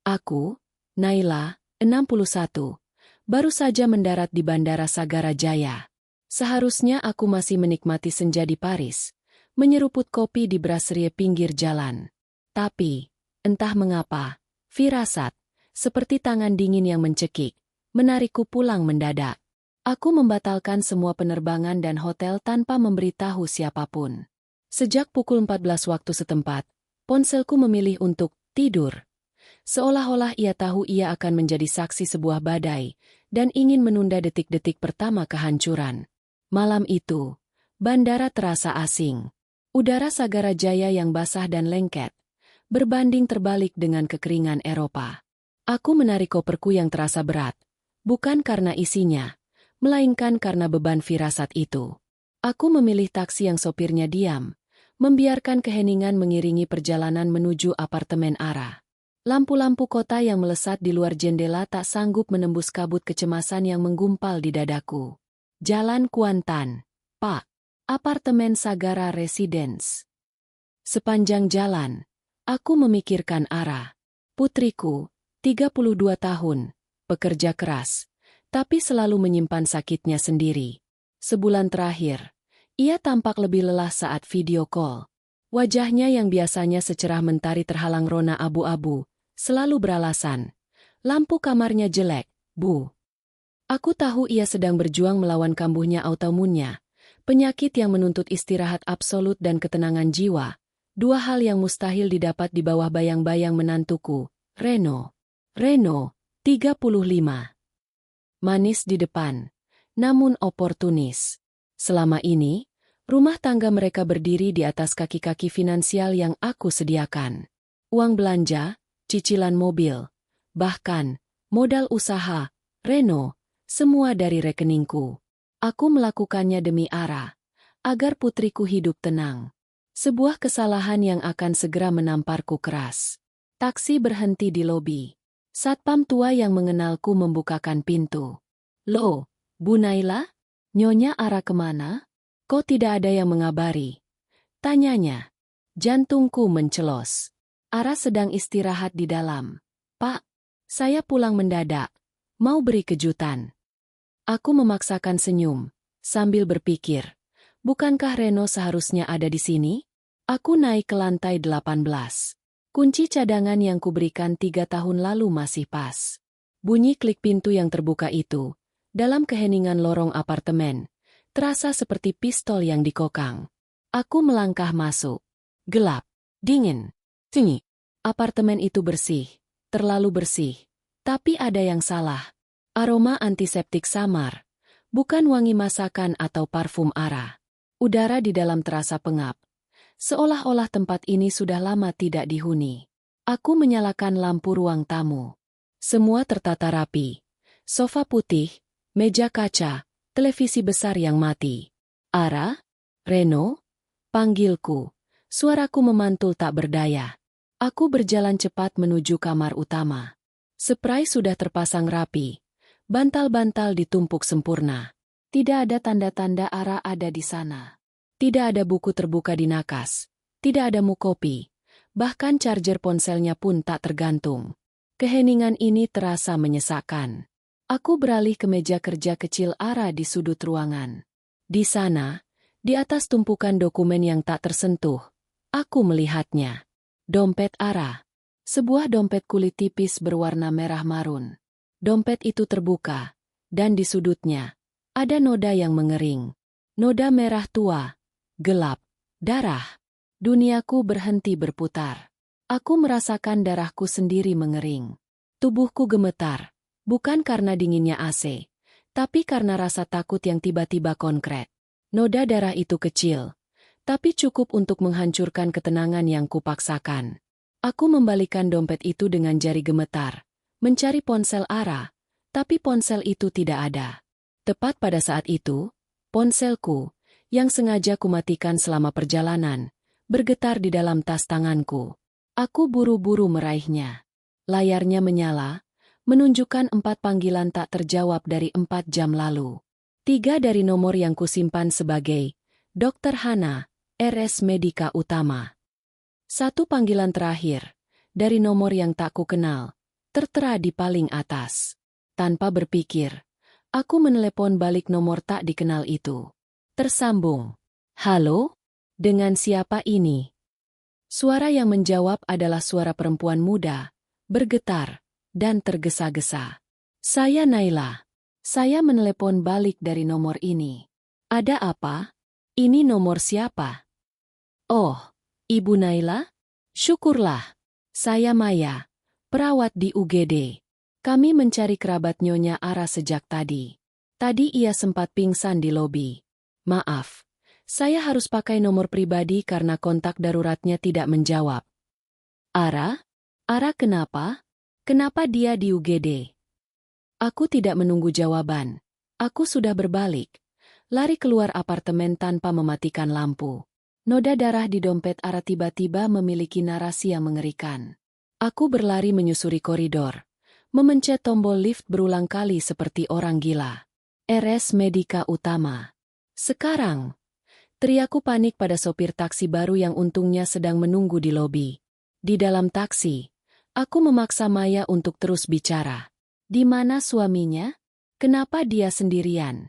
Aku, Naila, 61, baru saja mendarat di Bandara Sagara Jaya. Seharusnya aku masih menikmati senja di Paris, menyeruput kopi di brasserie pinggir jalan. Tapi, entah mengapa, firasat, seperti tangan dingin yang mencekik, menarikku pulang mendadak. Aku membatalkan semua penerbangan dan hotel tanpa memberitahu siapapun. Sejak pukul 14 waktu setempat, ponselku memilih untuk tidur. Seolah-olah ia tahu ia akan menjadi saksi sebuah badai, dan ingin menunda detik-detik pertama kehancuran. Malam itu, bandara terasa asing. Udara Sagara Jaya yang basah dan lengket, berbanding terbalik dengan kekeringan Eropa. Aku menarik koperku yang terasa berat, bukan karena isinya, melainkan karena beban firasat itu. Aku memilih taksi yang sopirnya diam, membiarkan keheningan mengiringi perjalanan menuju apartemen Ara. Lampu-lampu kota yang melesat di luar jendela tak sanggup menembus kabut kecemasan yang menggumpal di dadaku. Jalan Kuantan, Pak. Apartemen Sagara Residence. Sepanjang jalan, aku memikirkan Ara. Putriku, 32 tahun, pekerja keras, tapi selalu menyimpan sakitnya sendiri. Sebulan terakhir, ia tampak lebih lelah saat video call. Wajahnya yang biasanya secerah mentari terhalang rona abu-abu, selalu beralasan, lampu kamarnya jelek, Bu. Aku tahu ia sedang berjuang melawan kambuhnya autoimunnya, penyakit yang menuntut istirahat absolut dan ketenangan jiwa, dua hal yang mustahil didapat di bawah bayang-bayang menantuku, Reno. Reno, 35. Manis di depan, namun oportunis. Selama ini, rumah tangga mereka berdiri di atas kaki-kaki finansial yang aku sediakan. Uang belanja, cicilan mobil, bahkan modal usaha, Reno, semua dari rekeningku. Aku melakukannya demi Ara, agar putriku hidup tenang. Sebuah kesalahan yang akan segera menamparku keras. Taksi berhenti di lobi. Satpam tua yang mengenalku membukakan pintu. Loh, Bu Naila? Nyonya Ara kemana? Kok tidak ada yang mengabari? Tanyanya. Jantungku mencelos. Ara sedang istirahat di dalam. Pak, saya pulang mendadak. Mau beri kejutan. Aku memaksakan senyum, sambil berpikir, bukankah Reno seharusnya ada di sini? Aku naik ke lantai 18. Kunci cadangan yang kuberikan 3 tahun lalu masih pas. Bunyi klik pintu yang terbuka itu, dalam keheningan lorong apartemen, terasa seperti pistol yang dikokang. Aku melangkah masuk. Gelap, dingin, sunyi. Apartemen itu bersih, terlalu bersih. Tapi ada yang salah. Aroma antiseptik samar, bukan wangi masakan atau parfum Ara. Udara di dalam terasa pengap. Seolah-olah tempat ini sudah lama tidak dihuni. Aku menyalakan lampu ruang tamu. Semua tertata rapi. Sofa putih, meja kaca, televisi besar yang mati. Ara? Reno? Panggilku. Suaraku memantul tak berdaya. Aku berjalan cepat menuju kamar utama. Spray sudah terpasang rapi. Bantal-bantal ditumpuk sempurna. Tidak ada tanda-tanda Ara ada di sana. Tidak ada buku terbuka di nakas. Tidak ada muk kopi. Bahkan charger ponselnya pun tak tergantung. Keheningan ini terasa menyesakkan. Aku beralih ke meja kerja kecil Ara di sudut ruangan. Di sana, di atas tumpukan dokumen yang tak tersentuh, aku melihatnya. Dompet Ara. Sebuah dompet kulit tipis berwarna merah marun. Dompet itu terbuka, dan di sudutnya, ada noda yang mengering. Noda merah tua, gelap, darah. Duniaku berhenti berputar. Aku merasakan darahku sendiri mengering. Tubuhku gemetar, bukan karena dinginnya AC, tapi karena rasa takut yang tiba-tiba konkret. Noda darah itu kecil, tapi cukup untuk menghancurkan ketenangan yang kupaksakan. Aku membalikan dompet itu dengan jari gemetar, mencari ponsel Ara, tapi ponsel itu tidak ada. Tepat pada saat itu, ponselku, yang sengaja kumatikan selama perjalanan, bergetar di dalam tas tanganku. Aku buru-buru meraihnya. Layarnya menyala, menunjukkan 4 panggilan tak terjawab dari 4 jam lalu. 3 dari nomor yang kusimpan sebagai Dr. Hana, RS Medika Utama. 1 panggilan terakhir, dari nomor yang tak kukenal, tertera di paling atas. Tanpa berpikir, aku menelepon balik nomor tak dikenal itu. Tersambung. Halo? Dengan siapa ini? Suara yang menjawab adalah suara perempuan muda, bergetar, dan tergesa-gesa. Saya Naila. Saya menelepon balik dari nomor ini. Ada apa? Ini nomor siapa? Oh, Ibu Naila? Syukurlah. Saya Maya, perawat di UGD. Kami mencari kerabat Nyonya Ara sejak tadi. Tadi ia sempat pingsan di lobi. Maaf, saya harus pakai nomor pribadi karena kontak daruratnya tidak menjawab. Ara? Ara kenapa? Kenapa dia di UGD? Aku tidak menunggu jawaban. Aku sudah berbalik. Lari keluar apartemen tanpa mematikan lampu. Noda darah di dompet Ara tiba-tiba memiliki narasi yang mengerikan. Aku berlari menyusuri koridor. Memencet tombol lift berulang kali seperti orang gila. RS Medika Utama. Sekarang. Teriakku panik pada sopir taksi baru yang untungnya sedang menunggu di lobi. Di dalam taksi, aku memaksa Maya untuk terus bicara. Di mana suaminya? Kenapa dia sendirian?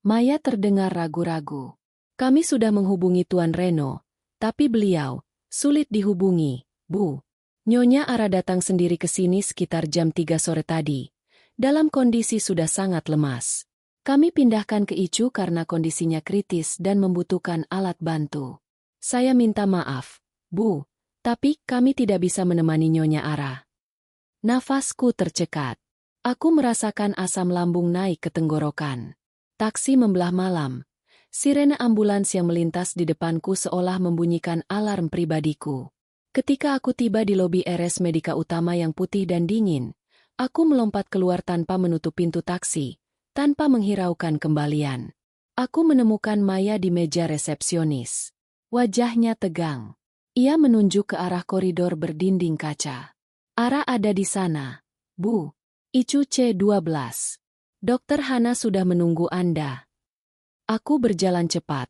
Maya terdengar ragu-ragu. Kami sudah menghubungi Tuan Reno, tapi beliau sulit dihubungi, Bu. Nyonya Ara datang sendiri ke sini sekitar jam 3 sore tadi. Dalam kondisi sudah sangat lemas. Kami pindahkan ke ICU karena kondisinya kritis dan membutuhkan alat bantu. Saya minta maaf, Bu, tapi kami tidak bisa menemani Nyonya Ara. Nafasku tercekat. Aku merasakan asam lambung naik ke tenggorokan. Taksi membelah malam. Sirene ambulans yang melintas di depanku seolah membunyikan alarm pribadiku. Ketika aku tiba di lobi RS Medika Utama yang putih dan dingin, aku melompat keluar tanpa menutup pintu taksi, tanpa menghiraukan kembalian. Aku menemukan Maya di meja resepsionis. Wajahnya tegang. Ia menunjuk ke arah koridor berdinding kaca. Ara ada di sana, Bu. ICU C12. Dokter Hana sudah menunggu Anda. Aku berjalan cepat.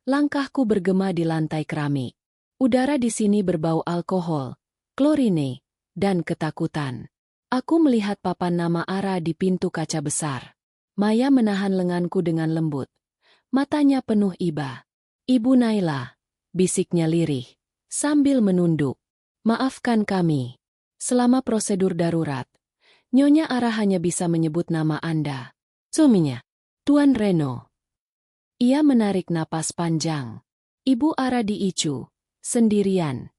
Langkahku bergema di lantai keramik. Udara di sini berbau alkohol, klorine, dan ketakutan. Aku melihat papan nama Ara di pintu kaca besar. Maya menahan lenganku dengan lembut. Matanya penuh iba. Ibu Naila, bisiknya lirih, sambil menunduk. Maafkan kami. Selama prosedur darurat, Nyonya Ara hanya bisa menyebut nama Anda. Suaminya, Tuan Reno. Ia menarik napas panjang. Ibu Ara di ICU, sendirian.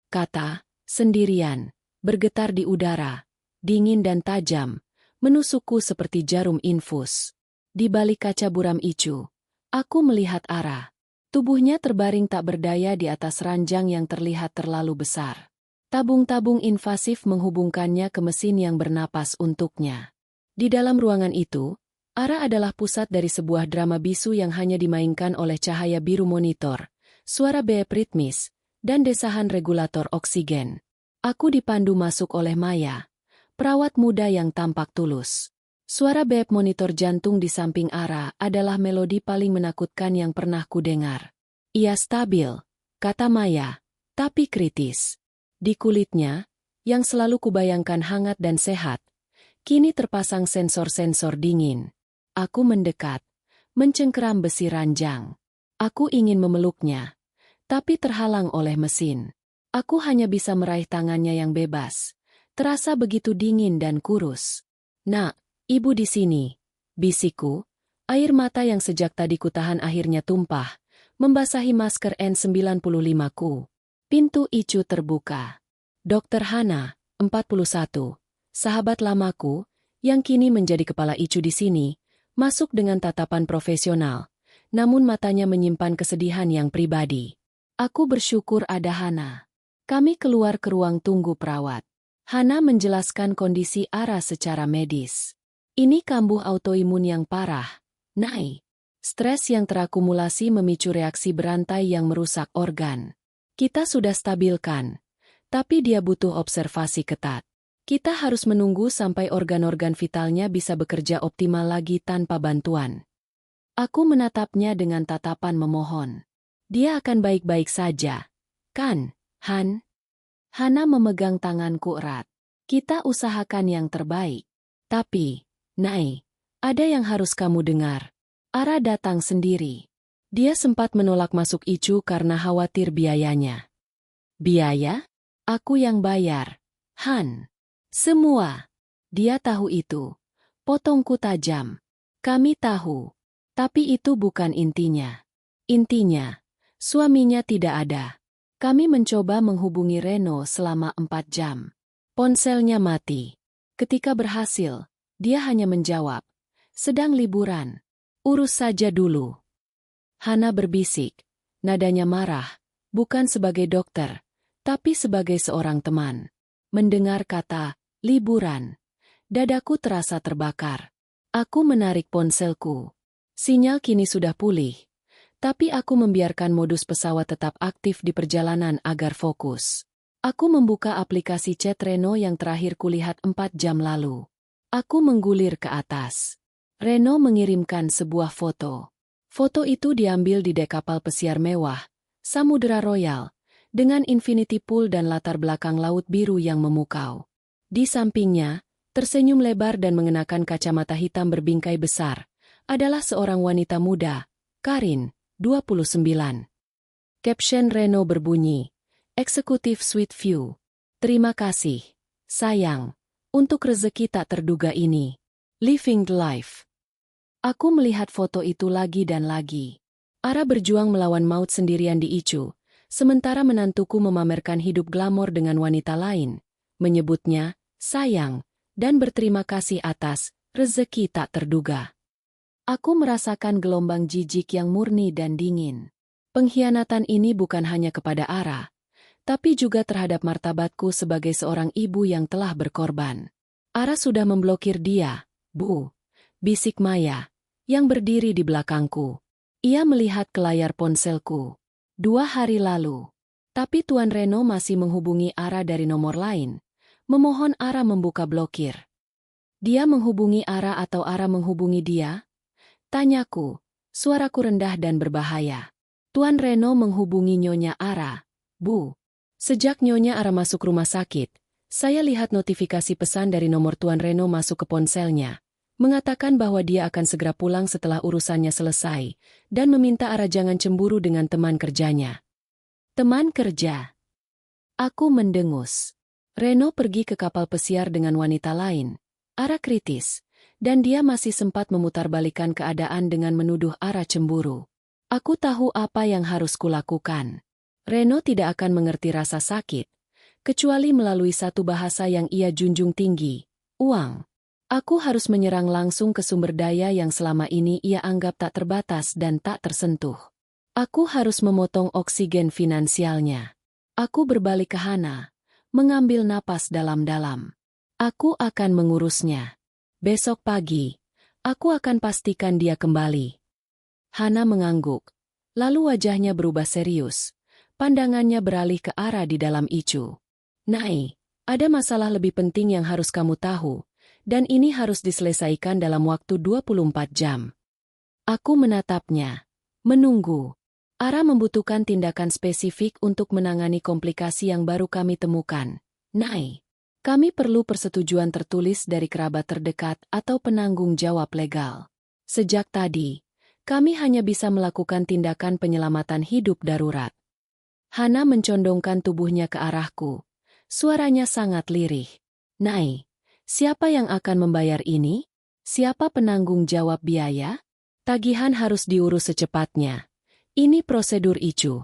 Kata, sendirian, bergetar di udara, dingin dan tajam, menusukku seperti jarum infus. Di balik kaca buram ICU, aku melihat Ara. Tubuhnya terbaring tak berdaya di atas ranjang yang terlihat terlalu besar. Tabung-tabung invasif menghubungkannya ke mesin yang bernapas untuknya. Di dalam ruangan itu, Ara adalah pusat dari sebuah drama bisu yang hanya dimainkan oleh cahaya biru monitor, suara beep ritmis, dan desahan regulator oksigen. Aku dipandu masuk oleh Maya, perawat muda yang tampak tulus. Suara beep monitor jantung di samping Ara adalah melodi paling menakutkan yang pernah kudengar. Ia stabil, kata Maya, tapi kritis. Di kulitnya, yang selalu kubayangkan hangat dan sehat, kini terpasang sensor-sensor dingin. Aku mendekat, mencengkeram besi ranjang. Aku ingin memeluknya, tapi terhalang oleh mesin. Aku hanya bisa meraih tangannya yang bebas. Terasa begitu dingin dan kurus. Nak, ibu di sini, bisikku. Air mata yang sejak tadi kutahan akhirnya tumpah, membasahi masker N95ku. Pintu ICU terbuka. Dokter Hana, 41, sahabat lamaku, yang kini menjadi kepala ICU di sini, masuk dengan tatapan profesional, namun matanya menyimpan kesedihan yang pribadi. Aku bersyukur ada Hana. Kami keluar ke ruang tunggu perawat. Hana menjelaskan kondisi Ara secara medis. Ini kambuh autoimun yang parah, Nai. Stres yang terakumulasi memicu reaksi berantai yang merusak organ. Kita sudah stabilkan, tapi dia butuh observasi ketat. Kita harus menunggu sampai organ-organ vitalnya bisa bekerja optimal lagi tanpa bantuan. Aku menatapnya dengan tatapan memohon. Dia akan baik-baik saja, kan, Han? Hana memegang tanganku erat. Kita usahakan yang terbaik. Tapi, Nai, ada yang harus kamu dengar. Ara datang sendiri. Dia sempat menolak masuk Icu karena khawatir biayanya. Biaya? Aku yang bayar. Han. Semua. Dia tahu itu. Potongku tajam. Kami tahu. Tapi itu bukan intinya. Intinya, suaminya tidak ada. Kami mencoba menghubungi Reno selama 4 jam. Ponselnya mati. Ketika berhasil, dia hanya menjawab, "Sedang liburan. Urus saja dulu." Hana berbisik, nadanya marah, bukan sebagai dokter, tapi sebagai seorang teman. Mendengar kata, liburan. Dadaku terasa terbakar. Aku menarik ponselku. Sinyal kini sudah pulih, tapi aku membiarkan modus pesawat tetap aktif di perjalanan agar fokus. Aku membuka aplikasi chat Reno yang terakhir kulihat 4 jam lalu. Aku menggulir ke atas. Reno mengirimkan sebuah foto. Foto itu diambil di dek kapal pesiar mewah, Samudera Royal, dengan infinity pool dan latar belakang laut biru yang memukau. Di sampingnya, tersenyum lebar dan mengenakan kacamata hitam berbingkai besar, adalah seorang wanita muda, Karin, 29. Caption Reno berbunyi, Executive Suite View. Terima kasih, sayang, untuk rezeki tak terduga ini. Living the life. Aku melihat foto itu lagi dan lagi. Ara berjuang melawan maut sendirian di Icu, sementara menantuku memamerkan hidup glamor dengan wanita lain, menyebutnya, sayang, dan berterima kasih atas rezeki tak terduga. Aku merasakan gelombang jijik yang murni dan dingin. Pengkhianatan ini bukan hanya kepada Ara, tapi juga terhadap martabatku sebagai seorang ibu yang telah berkorban. Ara sudah memblokir dia, Bu, bisik Maya, yang berdiri di belakangku. Ia melihat ke layar ponselku. 2 hari lalu. Tapi Tuan Reno masih menghubungi Ara dari nomor lain, memohon Ara membuka blokir. Dia menghubungi Ara atau Ara menghubungi dia? Tanyaku, suaraku rendah dan berbahaya. Tuan Reno menghubungi Nyonya Ara. Bu, sejak Nyonya Ara masuk rumah sakit, saya lihat notifikasi pesan dari nomor Tuan Reno masuk ke ponselnya, mengatakan bahwa dia akan segera pulang setelah urusannya selesai, dan meminta Ara jangan cemburu dengan teman kerjanya. Teman kerja? Aku mendengus. Reno pergi ke kapal pesiar dengan wanita lain. Ara kritis, dan dia masih sempat memutarbalikkan keadaan dengan menuduh Ara cemburu. Aku tahu apa yang harus kulakukan. Reno tidak akan mengerti rasa sakit, kecuali melalui satu bahasa yang ia junjung tinggi, uang. Aku harus menyerang langsung ke sumber daya yang selama ini ia anggap tak terbatas dan tak tersentuh. Aku harus memotong oksigen finansialnya. Aku berbalik ke Hana, mengambil napas dalam-dalam. Aku akan mengurusnya. Besok pagi, aku akan pastikan dia kembali. Hana mengangguk, lalu wajahnya berubah serius. Pandangannya beralih ke arah di dalam Icu. Nai, ada masalah lebih penting yang harus kamu tahu, dan ini harus diselesaikan dalam waktu 24 jam. Aku menatapnya. Menunggu. Ara membutuhkan tindakan spesifik untuk menangani komplikasi yang baru kami temukan. Nai, kami perlu persetujuan tertulis dari kerabat terdekat atau penanggung jawab legal. Sejak tadi, kami hanya bisa melakukan tindakan penyelamatan hidup darurat. Hana mencondongkan tubuhnya ke arahku. Suaranya sangat lirih. Nai, siapa yang akan membayar ini? Siapa penanggung jawab biaya? Tagihan harus diurus secepatnya. Ini prosedur Icu.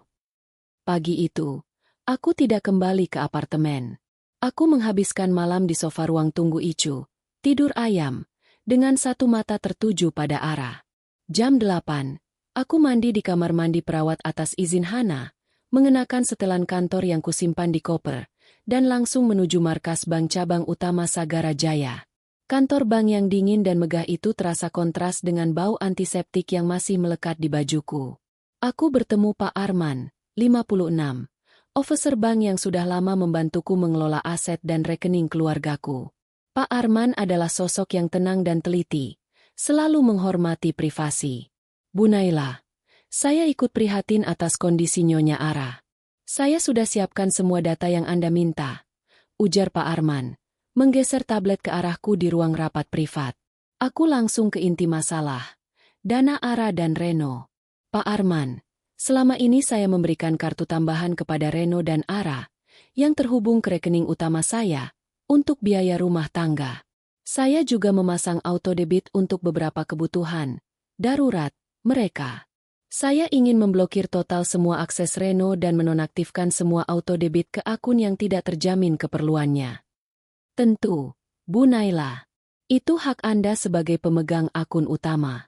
Pagi itu, aku tidak kembali ke apartemen. Aku menghabiskan malam di sofa ruang tunggu Icu, tidur ayam, dengan satu mata tertuju pada Ara. Jam 8, aku mandi di kamar mandi perawat atas izin Hana, mengenakan setelan kantor yang kusimpan di koper, dan langsung menuju markas bank cabang utama Sagara Jaya. Kantor bank yang dingin dan megah itu terasa kontras dengan bau antiseptik yang masih melekat di bajuku. Aku bertemu Pak Arman, 56, officer bank yang sudah lama membantuku mengelola aset dan rekening keluargaku. Pak Arman adalah sosok yang tenang dan teliti, selalu menghormati privasi. Bu Naila, saya ikut prihatin atas kondisi Nyonya Ara. Saya sudah siapkan semua data yang Anda minta, ujar Pak Arman, menggeser tablet ke arahku di ruang rapat privat. Aku langsung ke inti masalah. Dana Ara dan Reno. Pak Arman, selama ini saya memberikan kartu tambahan kepada Reno dan Ara, yang terhubung ke rekening utama saya, untuk biaya rumah tangga. Saya juga memasang autodebit untuk beberapa kebutuhan darurat mereka. Saya ingin memblokir total semua akses Reno dan menonaktifkan semua autodebit ke akun yang tidak terjamin keperluannya. Tentu, Bu Naila. Itu hak Anda sebagai pemegang akun utama.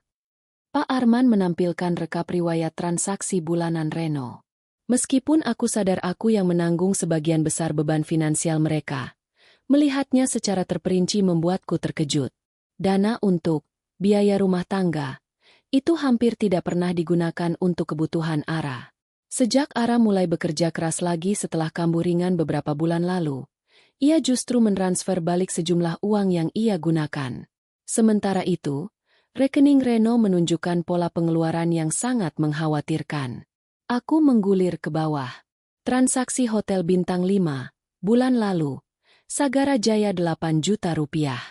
Pak Arman menampilkan rekap riwayat transaksi bulanan Reno. Meskipun aku sadar aku yang menanggung sebagian besar beban finansial mereka, melihatnya secara terperinci membuatku terkejut. Dana untuk biaya rumah tangga itu hampir tidak pernah digunakan untuk kebutuhan Ara. Sejak Ara mulai bekerja keras lagi setelah kambuh ringan beberapa bulan lalu, ia justru mentransfer balik sejumlah uang yang ia gunakan. Sementara itu, rekening Reno menunjukkan pola pengeluaran yang sangat mengkhawatirkan. Aku menggulir ke bawah. Transaksi hotel bintang 5, bulan lalu, Sagara Jaya 8 juta rupiah.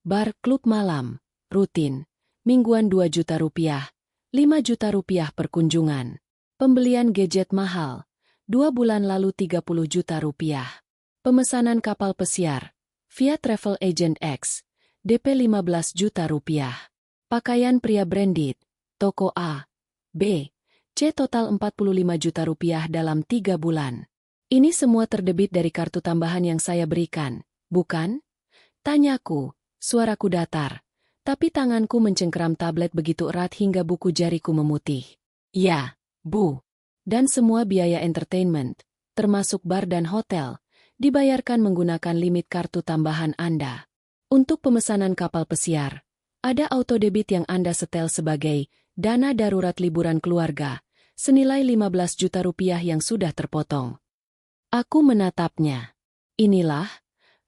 Bar klub malam, rutin, mingguan 2 juta rupiah, 5 juta rupiah per kunjungan. Pembelian gadget mahal, 2 bulan lalu 30 juta rupiah. Pemesanan kapal pesiar, via Travel Agent X, DP 15 juta rupiah. Pakaian pria branded, toko A, B, C total 45 juta rupiah dalam 3 bulan. Ini semua terdebit dari kartu tambahan yang saya berikan, bukan? Tanyaku, suaraku datar, tapi tanganku mencengkeram tablet begitu erat hingga buku jariku memutih. Ya, Bu. Dan semua biaya entertainment, termasuk bar dan hotel, dibayarkan menggunakan limit kartu tambahan Anda. Untuk pemesanan kapal pesiar, ada autodebit yang Anda setel sebagai dana darurat liburan keluarga, senilai 15 juta rupiah yang sudah terpotong. Aku menatapnya. Inilah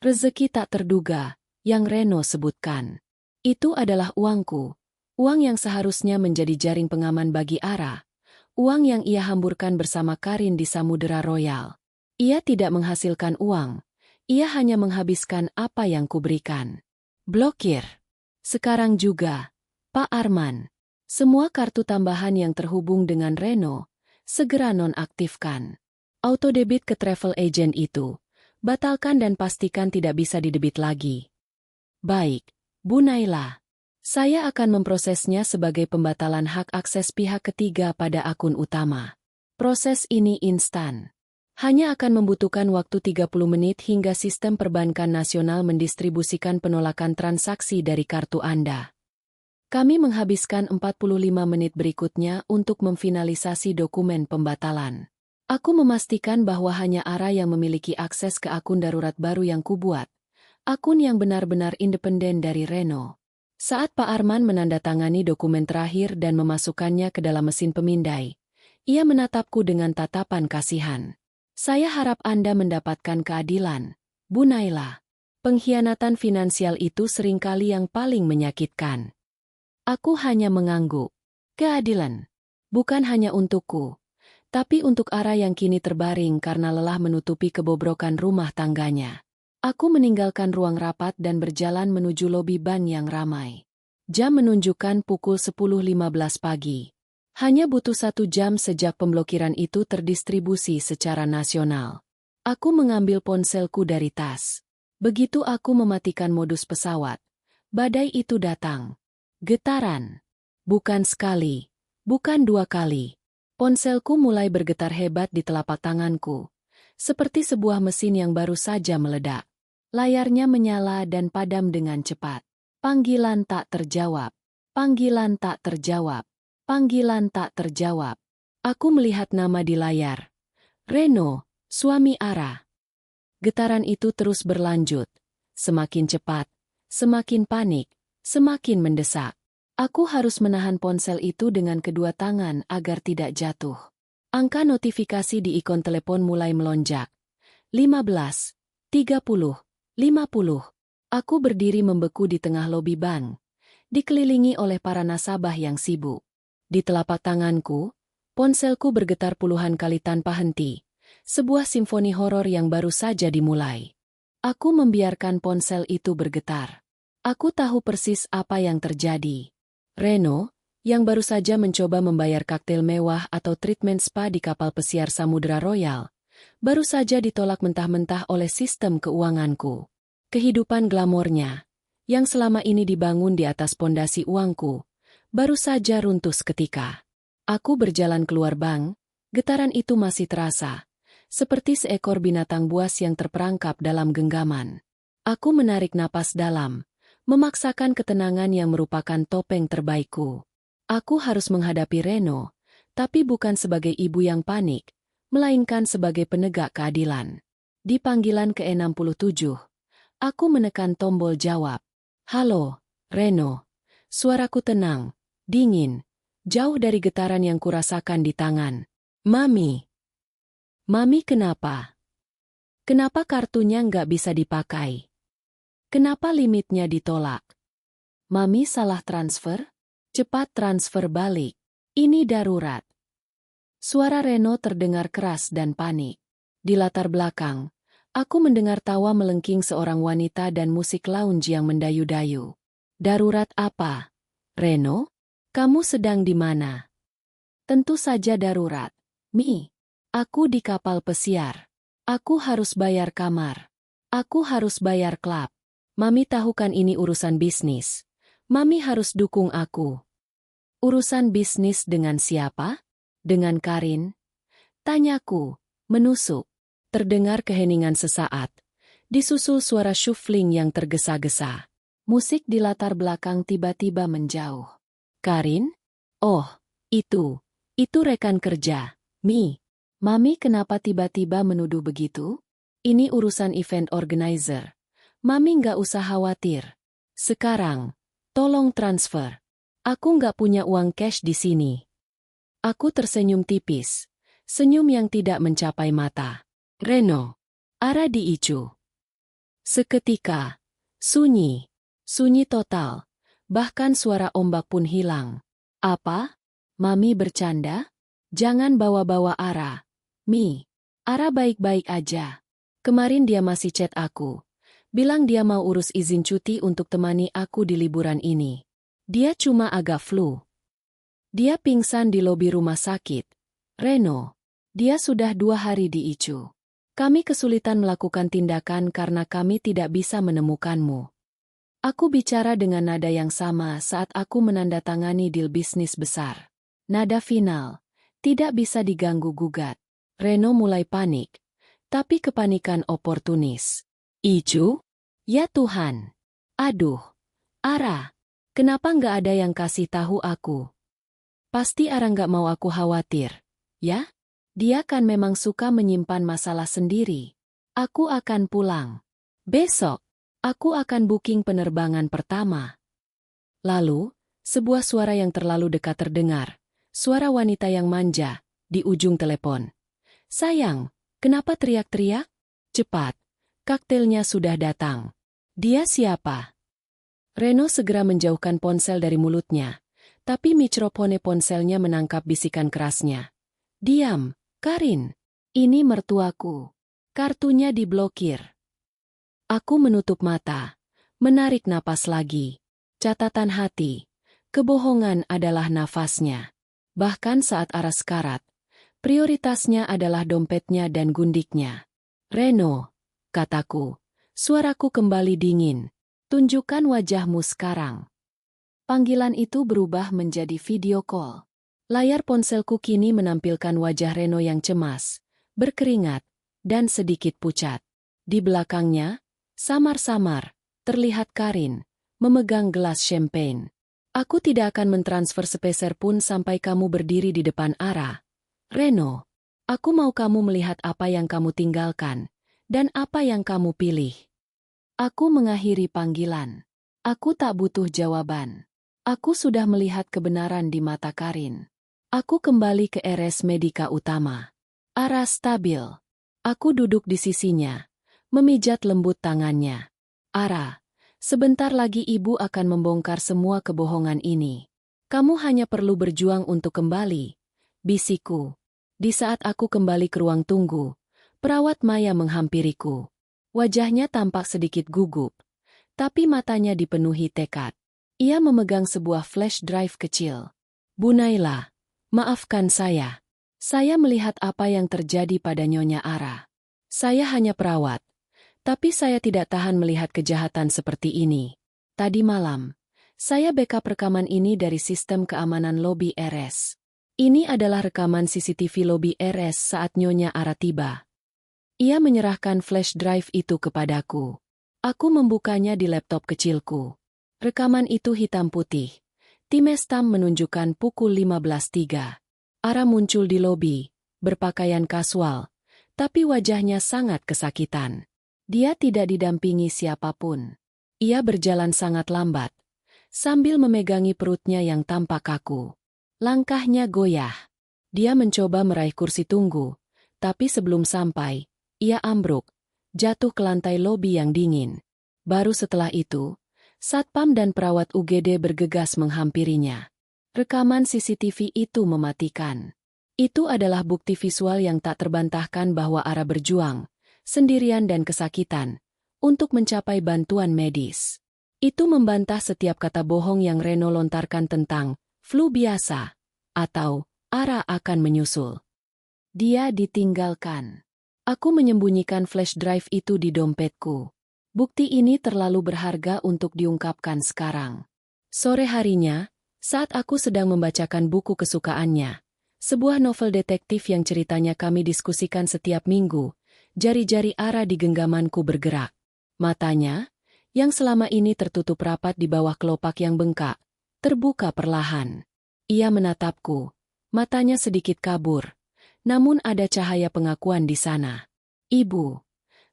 rezeki tak terduga yang Reno sebutkan. Itu adalah uangku, uang yang seharusnya menjadi jaring pengaman bagi Ara, uang yang ia hamburkan bersama Karin di Samudera Royal. Ia tidak menghasilkan uang, ia hanya menghabiskan apa yang kuberikan. Blokir. Sekarang juga, Pak Arman, semua kartu tambahan yang terhubung dengan Reno, segera nonaktifkan. Autodebit ke travel agent itu, batalkan dan pastikan tidak bisa didebit lagi. Baik, Bu Naila. Saya akan memprosesnya sebagai pembatalan hak akses pihak ketiga pada akun utama. Proses ini instan. Hanya akan membutuhkan waktu 30 menit hingga sistem perbankan nasional mendistribusikan penolakan transaksi dari kartu Anda. Kami menghabiskan 45 menit berikutnya untuk memfinalisasi dokumen pembatalan. Aku memastikan bahwa hanya Ara yang memiliki akses ke akun darurat baru yang kubuat, akun yang benar-benar independen dari Reno. Saat Pak Arman menandatangani dokumen terakhir dan memasukkannya ke dalam mesin pemindai, ia menatapku dengan tatapan kasihan. Saya harap Anda mendapatkan keadilan, Bu Naila. Pengkhianatan finansial itu seringkali yang paling menyakitkan. Aku hanya mengangguk. Keadilan. Bukan hanya untukku, tapi untuk Ara yang kini terbaring karena lelah menutupi kebobrokan rumah tangganya. Aku meninggalkan ruang rapat dan berjalan menuju lobi ban yang ramai. Jam menunjukkan pukul 10.15 pagi. Hanya butuh 1 jam sejak pemblokiran itu terdistribusi secara nasional. Aku mengambil ponselku dari tas. Begitu aku mematikan modus pesawat, badai itu datang. Getaran. Bukan sekali, bukan 2 kali. Ponselku mulai bergetar hebat di telapak tanganku, seperti sebuah mesin yang baru saja meledak. Layarnya menyala dan padam dengan cepat. Panggilan tak terjawab. Panggilan tak terjawab. Panggilan tak terjawab. Aku melihat nama di layar. Reno, suami Ara. Getaran itu terus berlanjut. Semakin cepat, semakin panik, semakin mendesak. Aku harus menahan ponsel itu dengan kedua tangan agar tidak jatuh. Angka notifikasi di ikon telepon mulai melonjak. 15, 30, 50. Aku berdiri membeku di tengah lobi bank, dikelilingi oleh para nasabah yang sibuk. Di telapak tanganku, ponselku bergetar puluhan kali tanpa henti, sebuah simfoni horor yang baru saja dimulai. Aku membiarkan ponsel itu bergetar. Aku tahu persis apa yang terjadi. Reno, yang baru saja mencoba membayar kaktail mewah atau treatment spa di kapal pesiar Samudra Royal, baru saja ditolak mentah-mentah oleh sistem keuanganku. Kehidupan glamornya, yang selama ini dibangun di atas pondasi uangku, baru saja runtuh seketika. Aku berjalan keluar bank, getaran itu masih terasa, seperti seekor binatang buas yang terperangkap dalam genggaman. Aku menarik napas dalam, memaksakan ketenangan yang merupakan topeng terbaikku. Aku harus menghadapi Reno, tapi bukan sebagai ibu yang panik, melainkan sebagai penegak keadilan. Di panggilan ke-67, aku menekan tombol jawab. Halo, Reno. Suaraku tenang, dingin, jauh dari getaran yang kurasakan di tangan. Mami. Mami kenapa? Kenapa kartunya nggak bisa dipakai? Kenapa limitnya ditolak? Mami salah transfer? Cepat transfer balik. Ini darurat. Suara Reno terdengar keras dan panik. Di latar belakang, aku mendengar tawa melengking seorang wanita dan musik lounge yang mendayu-dayu. Darurat apa? Reno? Kamu sedang di mana? Tentu saja darurat. Mi. Aku di kapal pesiar. Aku harus bayar kamar. Aku harus bayar klub. Mami tahu kan ini urusan bisnis. Mami harus dukung aku. Urusan bisnis dengan siapa? Dengan Karin? Tanyaku, menusuk. Terdengar keheningan sesaat. Disusul suara shuffling yang tergesa-gesa. Musik di latar belakang tiba-tiba menjauh. Karin? Oh, itu rekan kerja, Mi. Mami kenapa tiba-tiba menuduh begitu? Ini urusan event organizer. Mami nggak usah khawatir. Sekarang, tolong transfer. Aku nggak punya uang cash di sini. Aku tersenyum tipis. Senyum yang tidak mencapai mata. Reno. Ara diicu. Seketika. Sunyi. Sunyi total. Bahkan suara ombak pun hilang. Apa? Mami bercanda? Jangan bawa-bawa Ara. Mi. Ara baik-baik aja. Kemarin dia masih chat aku. Bilang dia mau urus izin cuti untuk temani aku di liburan ini. Dia cuma agak flu. Dia pingsan di lobi rumah sakit. Reno. Dia sudah 2 hari di ICU. Kami kesulitan melakukan tindakan karena kami tidak bisa menemukanmu. Aku bicara dengan nada yang sama saat aku menandatangani deal bisnis besar. Nada final. Tidak bisa diganggu-gugat. Reno mulai panik. Tapi kepanikan oportunis. Icu? Ya Tuhan. Aduh. Ara. Kenapa nggak ada yang kasih tahu aku? Pasti Ara nggak mau aku khawatir. Ya? Dia kan memang suka menyimpan masalah sendiri. Aku akan pulang. Besok. Aku akan booking penerbangan pertama. Lalu, sebuah suara yang terlalu dekat terdengar. Suara wanita yang manja, di ujung telepon. Sayang, kenapa teriak-teriak? Cepat, kaktailnya sudah datang. Dia siapa? Reno segera menjauhkan ponsel dari mulutnya, tapi mikrofon ponselnya menangkap bisikan kerasnya. Diam, Karin. Ini mertuaku. Kartunya diblokir. Aku menutup mata, menarik napas lagi. Catatan hati, kebohongan adalah nafasnya. Bahkan saat Ara sekarat, prioritasnya adalah dompetnya dan gundiknya. Reno, kataku, suaraku kembali dingin. Tunjukkan wajahmu sekarang. Panggilan itu berubah menjadi video call. Layar ponselku kini menampilkan wajah Reno yang cemas, berkeringat, dan sedikit pucat. Di belakangnya, samar-samar, terlihat Karin, memegang gelas champagne. Aku tidak akan mentransfer sepeser pun sampai kamu berdiri di depan Ara. Reno, aku mau kamu melihat apa yang kamu tinggalkan, dan apa yang kamu pilih. Aku mengakhiri panggilan. Aku tak butuh jawaban. Aku sudah melihat kebenaran di mata Karin. Aku kembali ke RS Medika Utama. Ara stabil. Aku duduk di sisinya, memijat lembut tangannya. Ara, sebentar lagi ibu akan membongkar semua kebohongan ini. Kamu hanya perlu berjuang untuk kembali. Bisikku. Di saat aku kembali ke ruang tunggu, perawat Maya menghampiriku. Wajahnya tampak sedikit gugup, tapi matanya dipenuhi tekad. Ia memegang sebuah flash drive kecil. Bu Naila, maafkan saya. Saya melihat apa yang terjadi pada Nyonya Ara. Saya hanya perawat, tapi saya tidak tahan melihat kejahatan seperti ini. Tadi malam, saya backup rekaman ini dari sistem keamanan lobi RS. Ini adalah rekaman CCTV lobi RS saat Nyonya Ara tiba. Ia menyerahkan flash drive itu kepadaku. Aku membukanya di laptop kecilku. Rekaman itu hitam putih. Timestamp menunjukkan pukul 15.03. Ara muncul di lobi, berpakaian kasual, tapi wajahnya sangat kesakitan. Dia tidak didampingi siapapun. Ia berjalan sangat lambat, sambil memegangi perutnya yang tampak kaku. Langkahnya goyah. Dia mencoba meraih kursi tunggu, tapi sebelum sampai, ia ambruk, jatuh ke lantai lobi yang dingin. Baru setelah itu, Satpam dan perawat UGD bergegas menghampirinya. Rekaman CCTV itu mematikan. Itu adalah bukti visual yang tak terbantahkan bahwa Ara berjuang, sendirian dan kesakitan, untuk mencapai bantuan medis. Itu membantah setiap kata bohong yang Reno lontarkan tentang flu biasa, atau Ara akan menyusul. Dia ditinggalkan. Aku menyembunyikan flash drive itu di dompetku. Bukti ini terlalu berharga untuk diungkapkan sekarang. Sore harinya, saat aku sedang membacakan buku kesukaannya, sebuah novel detektif yang ceritanya kami diskusikan setiap minggu, jari-jari Ara di genggamanku bergerak. Matanya, yang selama ini tertutup rapat di bawah kelopak yang bengkak, terbuka perlahan. Ia menatapku, matanya sedikit kabur, namun ada cahaya pengakuan di sana. Ibu.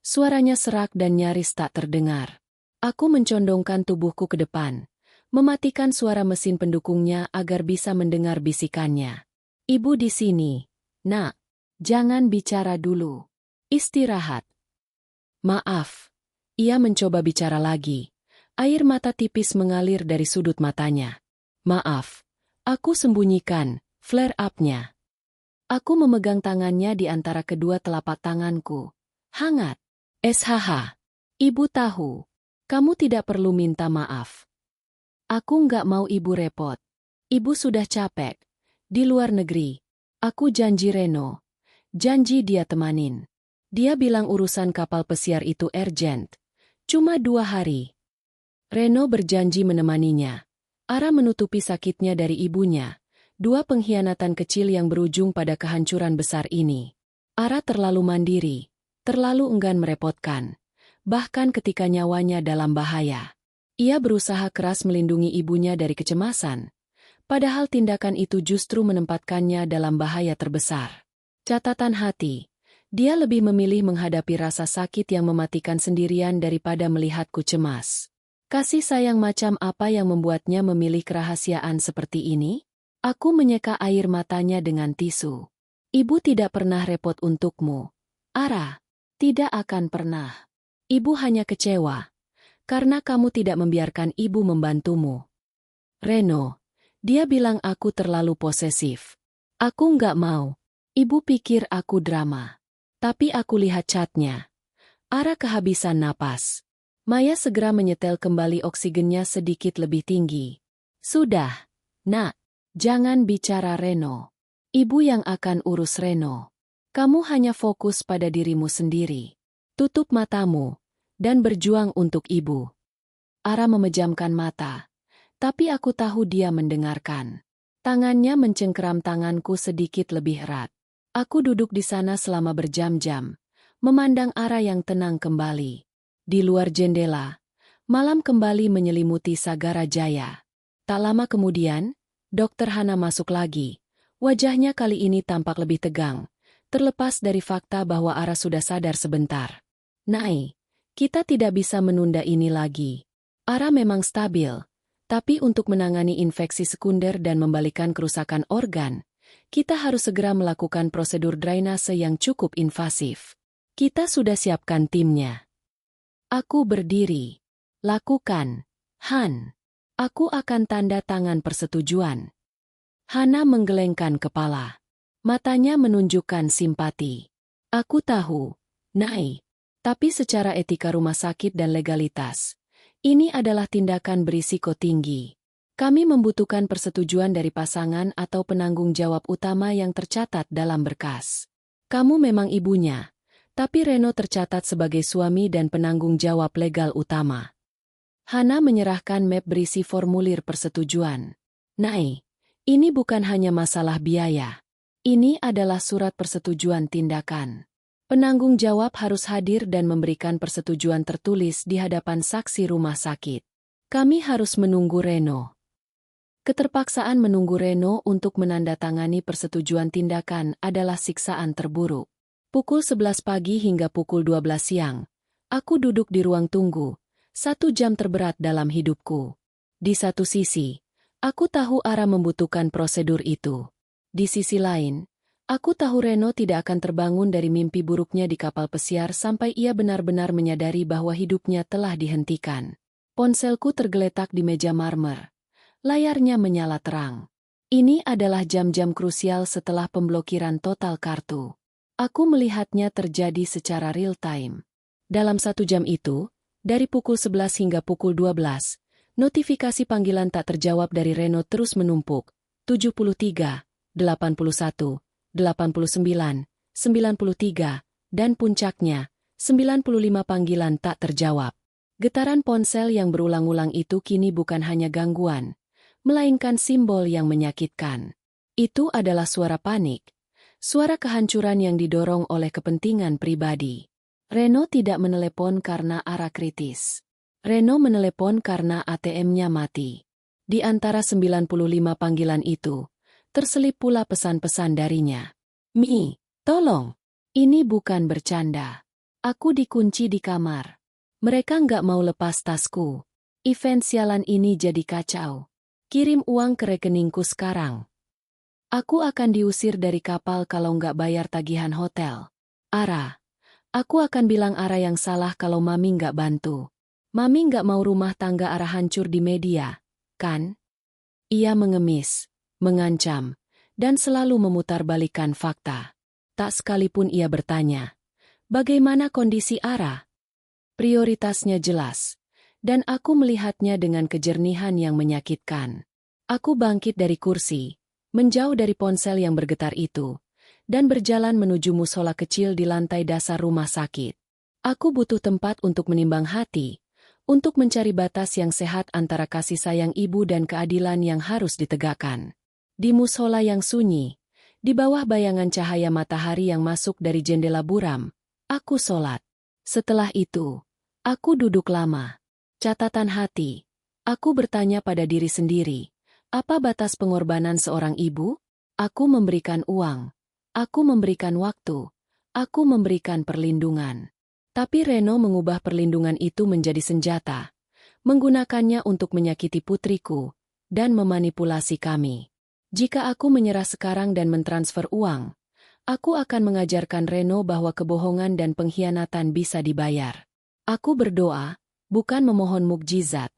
Suaranya serak dan nyaris tak terdengar. Aku mencondongkan tubuhku ke depan, mematikan suara mesin pendukungnya agar bisa mendengar bisikannya. Ibu di sini. Nak, jangan bicara dulu. Istirahat. Maaf. Ia mencoba bicara lagi. Air mata tipis mengalir dari sudut matanya. Maaf. Aku sembunyikan flare-up-nya. Aku memegang tangannya di antara kedua telapak tanganku. Hangat. SHH. Ibu tahu. Kamu tidak perlu minta maaf. Aku nggak mau ibu repot. Ibu sudah capek. Di luar negeri. Aku janji Reno. Janji dia temanin. Dia bilang urusan kapal pesiar itu urgent. Cuma 2 hari. Reno berjanji menemaninya. Ara menutupi sakitnya dari ibunya. 2 pengkhianatan kecil yang berujung pada kehancuran besar ini. Ara terlalu mandiri. Terlalu enggan merepotkan, bahkan ketika nyawanya dalam bahaya. Ia berusaha keras melindungi ibunya dari kecemasan, padahal tindakan itu justru menempatkannya dalam bahaya terbesar. Catatan hati, dia lebih memilih menghadapi rasa sakit yang mematikan sendirian daripada melihatku cemas. Kasih sayang macam apa yang membuatnya memilih kerahasiaan seperti ini? Aku menyeka air matanya dengan tisu. Ibu tidak pernah repot untukmu, Ara. Tidak akan pernah. Ibu hanya kecewa, karena kamu tidak membiarkan ibu membantumu. Reno, dia bilang aku terlalu posesif. Aku nggak mau. Ibu pikir aku drama. Tapi aku lihat catnya. Ara kehabisan napas. Maya segera menyetel kembali oksigennya sedikit lebih tinggi. Sudah, nak, jangan bicara Reno. Ibu yang akan urus Reno. Kamu hanya fokus pada dirimu sendiri. Tutup matamu, dan berjuang untuk ibu. Ara memejamkan mata, tapi aku tahu dia mendengarkan. Tangannya mencengkeram tanganku sedikit lebih erat. Aku duduk di sana selama berjam-jam, memandang Ara yang tenang kembali. Di luar jendela, malam kembali menyelimuti Sagara Jaya. Tak lama kemudian, Dr. Hana masuk lagi. Wajahnya kali ini tampak lebih tegang. Terlepas dari fakta bahwa Ara sudah sadar sebentar. Nai, kita tidak bisa menunda ini lagi. Ara memang stabil, tapi untuk menangani infeksi sekunder dan membalikan kerusakan organ, kita harus segera melakukan prosedur drainase yang cukup invasif. Kita sudah siapkan timnya. Aku berdiri. Lakukan, Han. Aku akan tanda tangan persetujuan. Hana menggelengkan kepala. Matanya menunjukkan simpati. Aku tahu, Nai. Tapi secara etika rumah sakit dan legalitas, ini adalah tindakan berisiko tinggi. Kami membutuhkan persetujuan dari pasangan atau penanggung jawab utama yang tercatat dalam berkas. Kamu memang ibunya, tapi Reno tercatat sebagai suami dan penanggung jawab legal utama. Hana menyerahkan map berisi formulir persetujuan. Nai, ini bukan hanya masalah biaya. Ini adalah surat persetujuan tindakan. Penanggung jawab harus hadir dan memberikan persetujuan tertulis di hadapan saksi rumah sakit. Kami harus menunggu Reno. Keterpaksaan menunggu Reno untuk menandatangani persetujuan tindakan adalah siksaan terburuk. Pukul 11 pagi hingga pukul 12 siang, aku duduk di ruang tunggu, 1 jam terberat dalam hidupku. Di satu sisi, aku tahu Ara membutuhkan prosedur itu. Di sisi lain, aku tahu Reno tidak akan terbangun dari mimpi buruknya di kapal pesiar sampai ia benar-benar menyadari bahwa hidupnya telah dihentikan. Ponselku tergeletak di meja marmer. Layarnya menyala terang. Ini adalah jam-jam krusial setelah pemblokiran total kartu. Aku melihatnya terjadi secara real time. Dalam 1 jam itu, dari pukul 11 hingga pukul 12, notifikasi panggilan tak terjawab dari Reno terus menumpuk. 73, 81, 89, 93, dan puncaknya, 95 panggilan tak terjawab. Getaran ponsel yang berulang-ulang itu kini bukan hanya gangguan, melainkan simbol yang menyakitkan. Itu adalah suara panik, suara kehancuran yang didorong oleh kepentingan pribadi. Reno tidak menelepon karena Ara kritis. Reno menelepon karena ATM-nya mati. Di antara 95 panggilan itu, terselip pula pesan-pesan darinya. Mi, tolong. Ini bukan bercanda. Aku dikunci di kamar. Mereka nggak mau lepas tasku. Event sialan ini jadi kacau. Kirim uang ke rekeningku sekarang. Aku akan diusir dari kapal kalau nggak bayar tagihan hotel. Ara. Aku akan bilang Ara yang salah kalau Mami nggak bantu. Mami nggak mau rumah tangga Ara hancur di media, kan? Ia mengemis, mengancam, dan selalu memutarbalikkan fakta. Tak sekalipun ia bertanya, bagaimana kondisi Ara? Prioritasnya jelas, dan aku melihatnya dengan kejernihan yang menyakitkan. Aku bangkit dari kursi, menjauh dari ponsel yang bergetar itu, dan berjalan menuju musola kecil di lantai dasar rumah sakit. Aku butuh tempat untuk menimbang hati, untuk mencari batas yang sehat antara kasih sayang ibu dan keadilan yang harus ditegakkan. Di musola yang sunyi, di bawah bayangan cahaya matahari yang masuk dari jendela buram, aku sholat. Setelah itu, aku duduk lama. Catatan hati. Aku bertanya pada diri sendiri, apa batas pengorbanan seorang ibu? Aku memberikan uang. Aku memberikan waktu. Aku memberikan perlindungan. Tapi Reno mengubah perlindungan itu menjadi senjata, menggunakannya untuk menyakiti putriku, dan memanipulasi kami. Jika aku menyerah sekarang dan mentransfer uang, aku akan mengajarkan Reno bahwa kebohongan dan pengkhianatan bisa dibayar. Aku berdoa, bukan memohon mukjizat,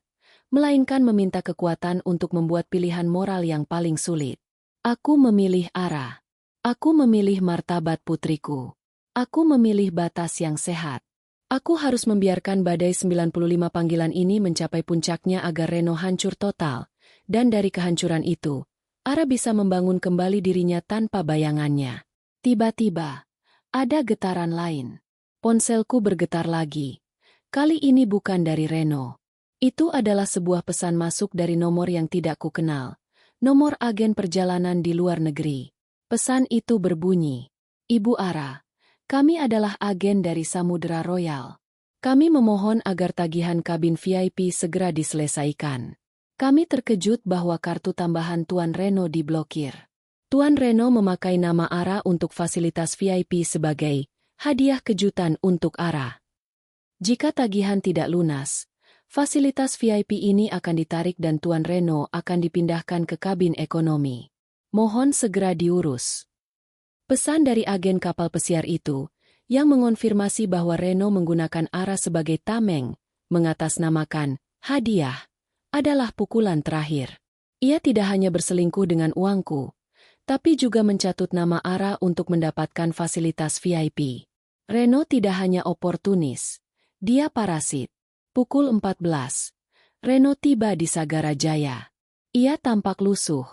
melainkan meminta kekuatan untuk membuat pilihan moral yang paling sulit. Aku memilih Ara. Aku memilih martabat putriku. Aku memilih batas yang sehat. Aku harus membiarkan badai 95 panggilan ini mencapai puncaknya agar Reno hancur total, dan dari kehancuran itu, Ara bisa membangun kembali dirinya tanpa bayangannya. Tiba-tiba, ada getaran lain. Ponselku bergetar lagi. Kali ini bukan dari Reno. Itu adalah sebuah pesan masuk dari nomor yang tidak kukenal. Nomor agen perjalanan di luar negeri. Pesan itu berbunyi, Ibu Ara, kami adalah agen dari Samudera Royal. Kami memohon agar tagihan kabin VIP segera diselesaikan. Kami terkejut bahwa kartu tambahan Tuan Reno diblokir. Tuan Reno memakai nama Ara untuk fasilitas VIP sebagai hadiah kejutan untuk Ara. Jika tagihan tidak lunas, fasilitas VIP ini akan ditarik dan Tuan Reno akan dipindahkan ke kabin ekonomi. Mohon segera diurus. Pesan dari agen kapal pesiar itu, yang mengonfirmasi bahwa Reno menggunakan Ara sebagai tameng, mengatasnamakan hadiah, adalah pukulan terakhir. Ia tidak hanya berselingkuh dengan uangku, tapi juga mencatut nama Ara untuk mendapatkan fasilitas VIP. Reno tidak hanya oportunis, dia parasit. Pukul 14. Reno tiba di Sagarajaya. Ia tampak lusuh,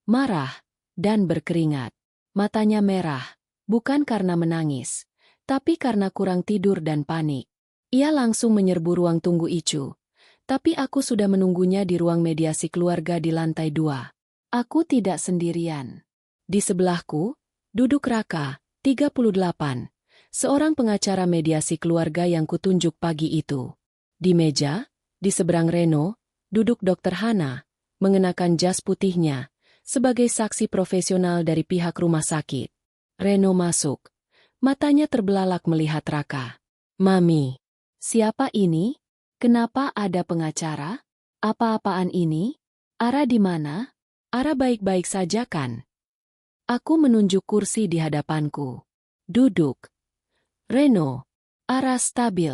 marah, dan berkeringat. Matanya merah, bukan karena menangis, tapi karena kurang tidur dan panik. Ia langsung menyerbu ruang tunggu Icu. Tapi aku sudah menunggunya di ruang mediasi keluarga di lantai 2. Aku tidak sendirian. Di sebelahku, duduk Raka, 38, seorang pengacara mediasi keluarga yang kutunjuk pagi itu. Di meja, di seberang Reno, duduk Dr. Hana, mengenakan jas putihnya, sebagai saksi profesional dari pihak rumah sakit. Reno masuk. Matanya terbelalak melihat Raka. Mami, siapa ini? Kenapa ada pengacara? Apa-apaan ini? Ara di mana? Ara baik-baik saja kan? Aku menunjuk kursi di hadapanku. Duduk. Reno, Ara stabil.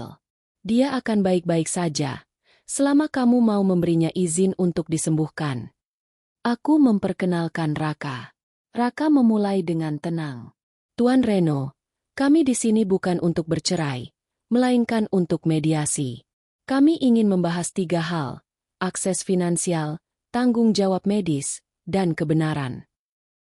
Dia akan baik-baik saja, selama kamu mau memberinya izin untuk disembuhkan. Aku memperkenalkan Raka. Raka memulai dengan tenang. Tuan Reno, kami di sini bukan untuk bercerai, melainkan untuk mediasi. Kami ingin membahas 3 hal, akses finansial, tanggung jawab medis, dan kebenaran.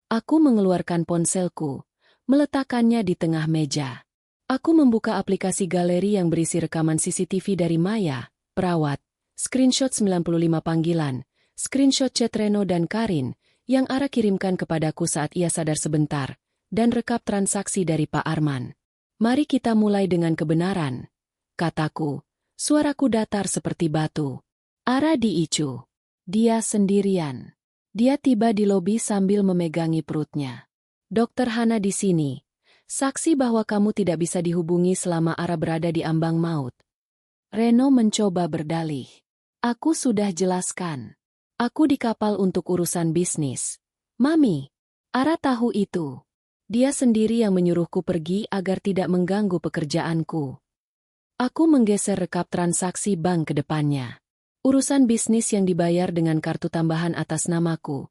Aku mengeluarkan ponselku, meletakkannya di tengah meja. Aku membuka aplikasi galeri yang berisi rekaman CCTV dari Maya, perawat, screenshot 95 panggilan, screenshot chat Reno dan Karin, yang Ara kirimkan kepadaku saat ia sadar sebentar, dan rekap transaksi dari Pak Arman. Mari kita mulai dengan kebenaran, kataku. Suaraku datar seperti batu. Ara diicu. Dia sendirian. Dia tiba di lobi sambil memegangi perutnya. Dokter Hana di sini. Saksi bahwa kamu tidak bisa dihubungi selama Ara berada di ambang maut. Reno mencoba berdalih. Aku sudah jelaskan. Aku di kapal untuk urusan bisnis. Mami, Ara tahu itu. Dia sendiri yang menyuruhku pergi agar tidak mengganggu pekerjaanku. Aku menggeser rekap transaksi bank ke depannya. Urusan bisnis yang dibayar dengan kartu tambahan atas namaku.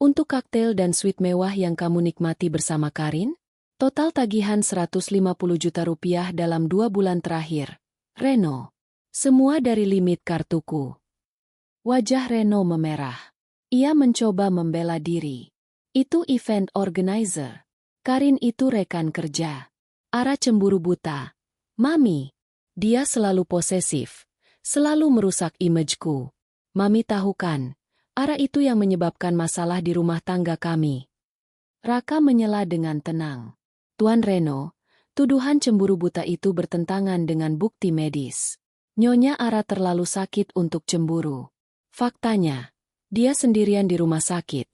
Untuk koktail dan suite mewah yang kamu nikmati bersama Karin? Total tagihan 150 juta rupiah dalam 2 bulan terakhir. Reno. Semua dari limit kartuku. Wajah Reno memerah. Ia mencoba membela diri. Itu event organizer. Karin itu rekan kerja. Ara cemburu buta. Mami. Dia selalu posesif, selalu merusak imejku. Mami tahu kan, Ara itu yang menyebabkan masalah di rumah tangga kami. Raka menyela dengan tenang. Tuan Reno, tuduhan cemburu buta itu bertentangan dengan bukti medis. Nyonya Ara terlalu sakit untuk cemburu. Faktanya, dia sendirian di rumah sakit,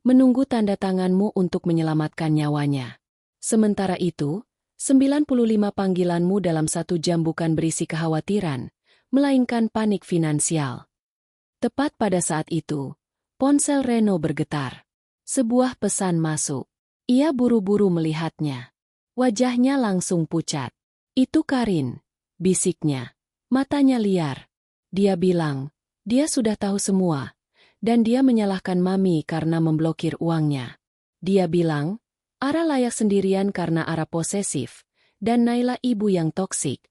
menunggu tanda tanganmu untuk menyelamatkan nyawanya. Sementara itu, 95 panggilanmu dalam 1 jam bukan berisi kekhawatiran, melainkan panik finansial. Tepat pada saat itu, ponsel Reno bergetar. Sebuah pesan masuk. Ia buru-buru melihatnya. Wajahnya langsung pucat. Itu Karin, bisiknya. Matanya liar. Dia bilang, dia sudah tahu semua, dan dia menyalahkan Mami karena memblokir uangnya. Dia bilang, Ara layak sendirian karena Ara posesif, dan Naila ibu yang toksik.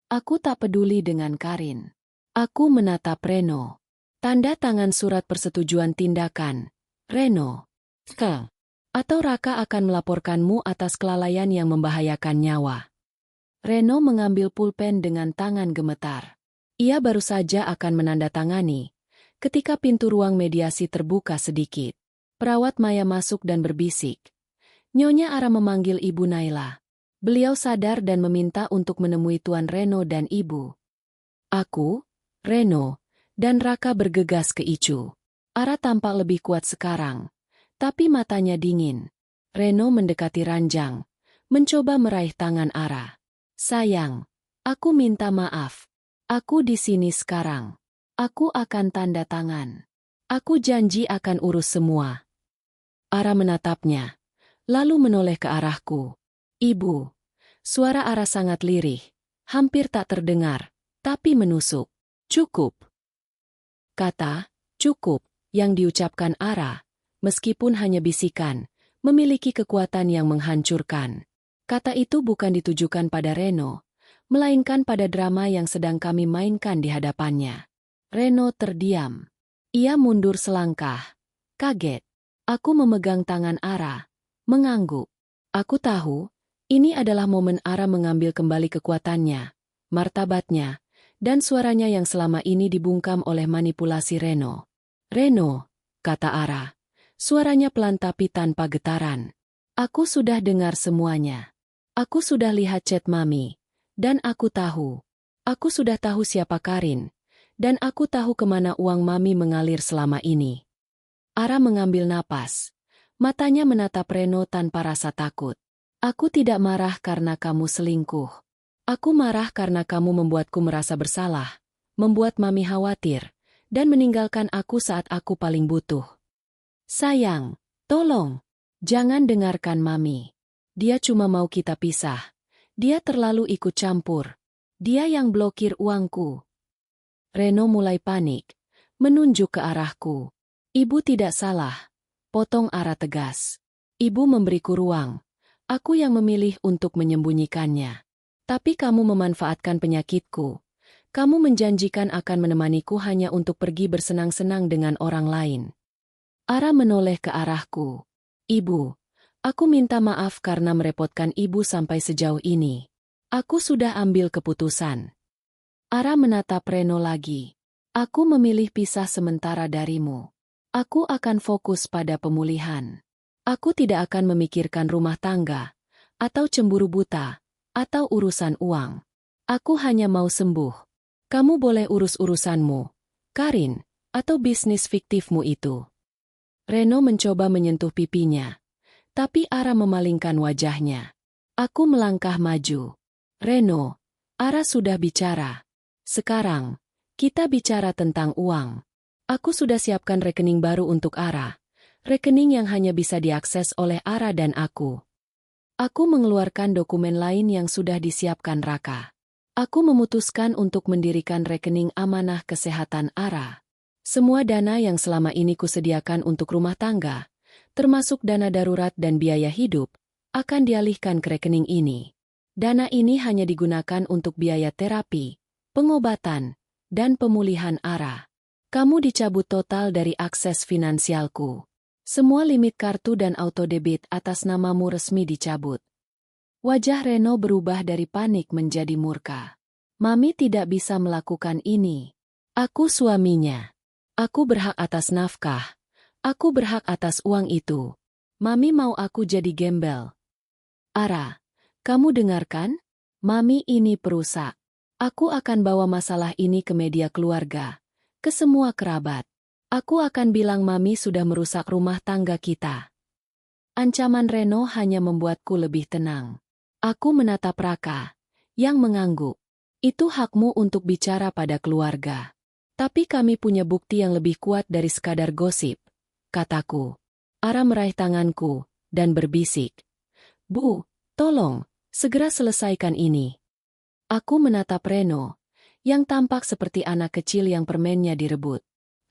Aku tak peduli dengan Karin. Aku menatap Reno. Tanda tangan surat persetujuan tindakan. Reno. Atau Raka akan melaporkanmu atas kelalaian yang membahayakan nyawa. Reno mengambil pulpen dengan tangan gemetar. Ia baru saja akan menandatangani, ketika pintu ruang mediasi terbuka sedikit. Perawat Maya masuk dan berbisik. Nyonya Ara memanggil Ibu Naila. Beliau sadar dan meminta untuk menemui Tuan Reno dan Ibu. Aku, Reno, dan Raka bergegas ke Icu. Ara tampak lebih kuat sekarang, tapi matanya dingin. Reno mendekati ranjang, mencoba meraih tangan Ara. Sayang, aku minta maaf. Aku di sini sekarang. Aku akan tanda tangan. Aku janji akan urus semua. Ara menatapnya. Lalu menoleh ke arahku. Ibu. Suara Ara sangat lirih. Hampir tak terdengar, tapi menusuk. Cukup. Kata, cukup, yang diucapkan Ara, meskipun hanya bisikan, memiliki kekuatan yang menghancurkan. Kata itu bukan ditujukan pada Reno, melainkan pada drama yang sedang kami mainkan di hadapannya. Reno terdiam. Ia mundur selangkah. Kaget. Aku memegang tangan Ara, mengangguk. Aku tahu, ini adalah momen Ara mengambil kembali kekuatannya, martabatnya, dan suaranya yang selama ini dibungkam oleh manipulasi Reno. Reno, kata Ara. Suaranya pelan tapi tanpa getaran. Aku sudah dengar semuanya. Aku sudah lihat chat Mami. Dan aku tahu. Aku sudah tahu siapa Karin. Dan aku tahu kemana uang Mami mengalir selama ini. Ara mengambil napas. Matanya menatap Reno tanpa rasa takut. Aku tidak marah karena kamu selingkuh. Aku marah karena kamu membuatku merasa bersalah, membuat Mami khawatir, dan meninggalkan aku saat aku paling butuh. Sayang, tolong, jangan dengarkan Mami. Dia cuma mau kita pisah. Dia terlalu ikut campur. Dia yang blokir uangku. Reno mulai panik, menunjuk ke arahku. Ibu tidak salah, potong Ara tegas. Ibu memberiku ruang. Aku yang memilih untuk menyembunyikannya. Tapi kamu memanfaatkan penyakitku. Kamu menjanjikan akan menemaniku hanya untuk pergi bersenang-senang dengan orang lain. Ara menoleh ke arahku. Ibu, aku minta maaf karena merepotkan ibu sampai sejauh ini. Aku sudah ambil keputusan. Ara menatap Reno lagi. Aku memilih pisah sementara darimu. Aku akan fokus pada pemulihan. Aku tidak akan memikirkan rumah tangga, atau cemburu buta, atau urusan uang. Aku hanya mau sembuh. Kamu boleh urus urusanmu, Karin, atau bisnis fiktifmu itu. Reno mencoba menyentuh pipinya, tapi Ara memalingkan wajahnya. Aku melangkah maju. Reno, Ara sudah bicara. Sekarang, kita bicara tentang uang. Aku sudah siapkan rekening baru untuk Ara. Rekening yang hanya bisa diakses oleh Ara dan aku. Aku mengeluarkan dokumen lain yang sudah disiapkan Raka. Aku memutuskan untuk mendirikan rekening amanah kesehatan Ara. Semua dana yang selama ini kusediakan untuk rumah tangga, termasuk dana darurat dan biaya hidup, akan dialihkan ke rekening ini. Dana ini hanya digunakan untuk biaya terapi, pengobatan, dan pemulihan Ara. Kamu dicabut total dari akses finansialku. Semua limit kartu dan autodebit atas namamu resmi dicabut. Wajah Reno berubah dari panik menjadi murka. Mami tidak bisa melakukan ini. Aku suaminya. Aku berhak atas nafkah. Aku berhak atas uang itu. Mami mau aku jadi gembel. Ara, kamu dengarkan? Mami ini perusak. Aku akan bawa masalah ini ke media keluarga. Ke semua kerabat. Aku akan bilang Mami sudah merusak rumah tangga kita. Ancaman Reno hanya membuatku lebih tenang. Aku menatap Raka, yang mengangguk. Itu hakmu untuk bicara pada keluarga. Tapi kami punya bukti yang lebih kuat dari sekadar gosip, kataku. Ara meraih tanganku, dan berbisik. Bu, tolong, segera selesaikan ini. Aku menatap Reno, yang tampak seperti anak kecil yang permennya direbut.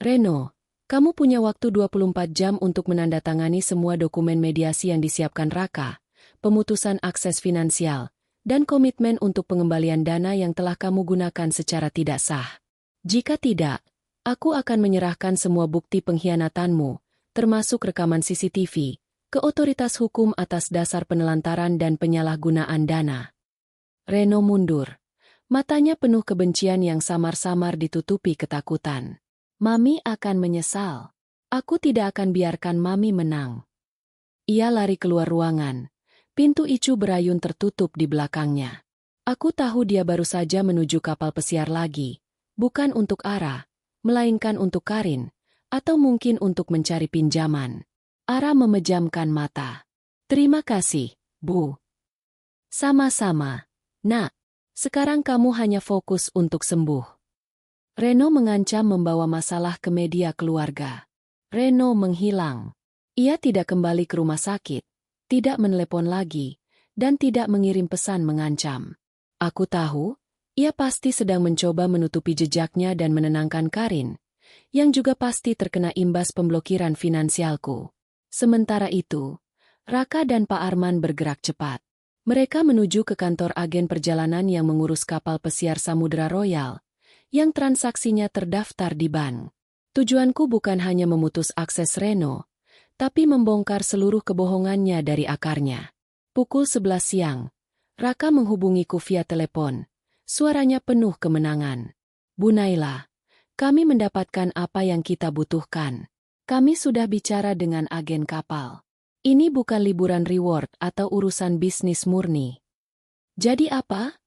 Reno, kamu punya waktu 24 jam untuk menandatangani semua dokumen mediasi yang disiapkan Raka, pemutusan akses finansial, dan komitmen untuk pengembalian dana yang telah kamu gunakan secara tidak sah. Jika tidak, aku akan menyerahkan semua bukti pengkhianatanmu, termasuk rekaman CCTV, ke otoritas hukum atas dasar penelantaran dan penyalahgunaan dana. Reno mundur. Matanya penuh kebencian yang samar-samar ditutupi ketakutan. Mami akan menyesal. Aku tidak akan biarkan Mami menang. Ia lari keluar ruangan. Pintu Icu berayun tertutup di belakangnya. Aku tahu dia baru saja menuju kapal pesiar lagi. Bukan untuk Ara, melainkan untuk Karin, atau mungkin untuk mencari pinjaman. Ara memejamkan mata. Terima kasih, Bu. Sama-sama, Nak. Sekarang kamu hanya fokus untuk sembuh. Reno mengancam membawa masalah ke media keluarga. Reno menghilang. Ia tidak kembali ke rumah sakit, tidak menelepon lagi, dan tidak mengirim pesan mengancam. Aku tahu, ia pasti sedang mencoba menutupi jejaknya dan menenangkan Karin, yang juga pasti terkena imbas pemblokiran finansialku. Sementara itu, Raka dan Pak Arman bergerak cepat. Mereka menuju ke kantor agen perjalanan yang mengurus kapal pesiar Samudra Royal, yang transaksinya terdaftar di bank. Tujuanku bukan hanya memutus akses Reno, tapi membongkar seluruh kebohongannya dari akarnya. Pukul 11 siang, Raka menghubungiku via telepon. Suaranya penuh kemenangan. Bu Naila, kami mendapatkan apa yang kita butuhkan. Kami sudah bicara dengan agen kapal. Ini bukan liburan reward atau urusan bisnis murni. Jadi apa?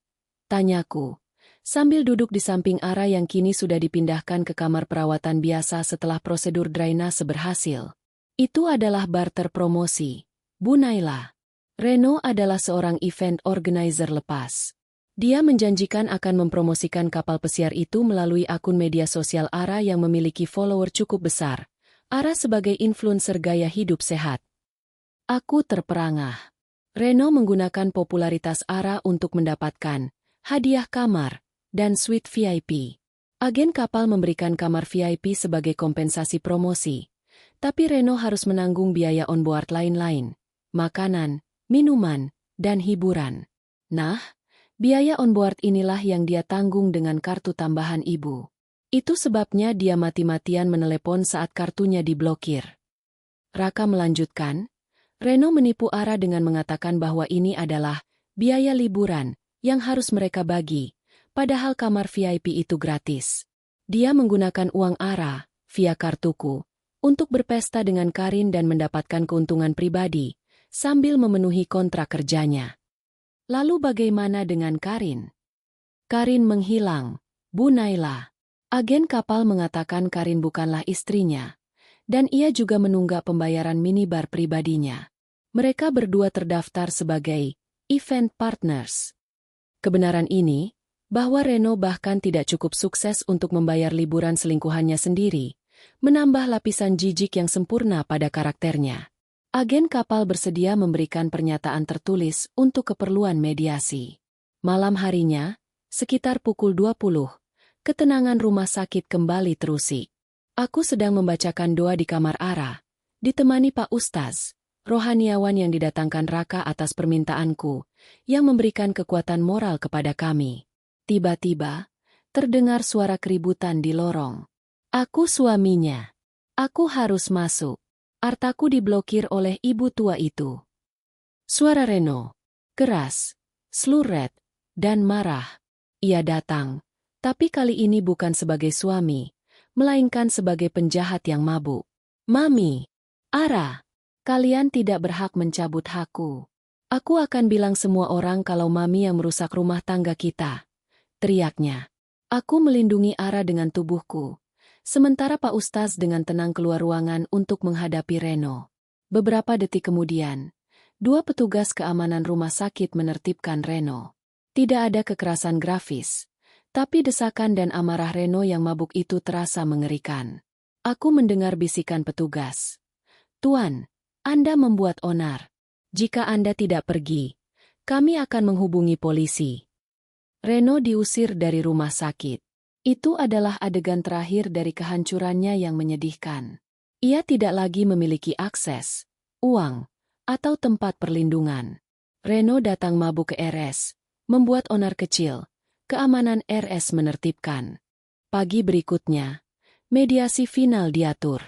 Tanyaku, sambil duduk di samping Ara yang kini sudah dipindahkan ke kamar perawatan biasa setelah prosedur drainase berhasil. Itu adalah barter promosi, Bu Naila. Reno adalah seorang event organizer lepas. Dia menjanjikan akan mempromosikan kapal pesiar itu melalui akun media sosial Ara yang memiliki follower cukup besar. Ara sebagai influencer gaya hidup sehat. Aku terperangah. Reno menggunakan popularitas Ara untuk mendapatkan hadiah kamar dan suite VIP. Agen kapal memberikan kamar VIP sebagai kompensasi promosi, tapi Reno harus menanggung biaya onboard lain-lain, makanan, minuman, dan hiburan. Nah, biaya onboard inilah yang dia tanggung dengan kartu tambahan ibu. Itu sebabnya dia mati-matian menelepon saat kartunya diblokir. Raka melanjutkan, Reno menipu Ara dengan mengatakan bahwa ini adalah biaya liburan yang harus mereka bagi, padahal kamar VIP itu gratis. Dia menggunakan uang Ara, via kartuku, untuk berpesta dengan Karin dan mendapatkan keuntungan pribadi, sambil memenuhi kontrak kerjanya. Lalu bagaimana dengan Karin? Karin menghilang, Bu Naila. Agen kapal mengatakan Karin bukanlah istrinya, dan ia juga menunggak pembayaran minibar pribadinya. Mereka berdua terdaftar sebagai event partners. Kebenaran ini, bahwa Reno bahkan tidak cukup sukses untuk membayar liburan selingkuhannya sendiri, menambah lapisan jijik yang sempurna pada karakternya. Agen kapal bersedia memberikan pernyataan tertulis untuk keperluan mediasi. Malam harinya, sekitar pukul 20, ketenangan rumah sakit kembali terusik. Aku sedang membacakan doa di kamar Ara, ditemani Pak Ustaz, rohaniawan yang didatangkan Raka atas permintaanku, yang memberikan kekuatan moral kepada kami. Tiba-tiba, terdengar suara keributan di lorong. Aku suaminya. Aku harus masuk. Artaku diblokir oleh ibu tua itu. Suara Reno, keras, sluret, dan marah. Ia datang, tapi kali ini bukan sebagai suami, melainkan sebagai penjahat yang mabuk. Mami, Ara, kalian tidak berhak mencabut hakku. Aku akan bilang semua orang kalau Mami yang merusak rumah tangga kita. Teriaknya. Aku melindungi Ara dengan tubuhku, sementara Pak Ustaz dengan tenang keluar ruangan untuk menghadapi Reno. Beberapa detik kemudian, dua petugas keamanan rumah sakit menertibkan Reno. Tidak ada kekerasan grafis, tapi desakan dan amarah Reno yang mabuk itu terasa mengerikan. Aku mendengar bisikan petugas. Tuan, Anda membuat onar. Jika Anda tidak pergi, kami akan menghubungi polisi. Reno diusir dari rumah sakit. Itu adalah adegan terakhir dari kehancurannya yang menyedihkan. Ia tidak lagi memiliki akses, uang, atau tempat perlindungan. Reno datang mabuk ke RS, membuat onar kecil. Keamanan RS menertibkan. Pagi berikutnya, mediasi final diatur.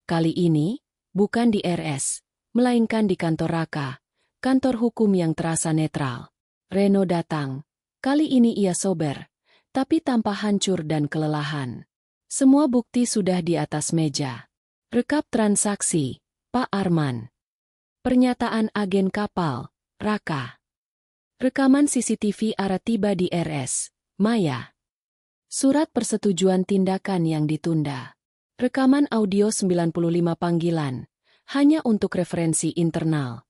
Kali ini, bukan di RS, melainkan di kantor Raka, kantor hukum yang terasa netral. Reno datang. Kali ini ia sober, tapi tampak hancur dan kelelahan. Semua bukti sudah di atas meja. Rekap transaksi, Pak Arman. Pernyataan agen kapal, Raka. Rekaman CCTV Ara tiba di RS, Maya. Surat persetujuan tindakan yang ditunda. Rekaman audio 95 panggilan, hanya untuk referensi internal.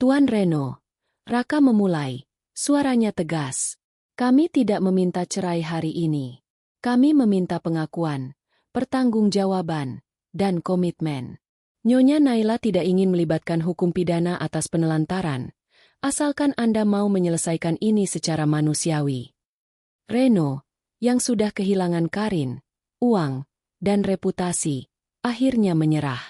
Tuan Reno, Raka memulai, suaranya tegas. Kami tidak meminta cerai hari ini. Kami meminta pengakuan, pertanggungjawaban, dan komitmen. Nyonya Naila tidak ingin melibatkan hukum pidana atas penelantaran, asalkan Anda mau menyelesaikan ini secara manusiawi. Reno, yang sudah kehilangan Karin, uang, dan reputasi, akhirnya menyerah.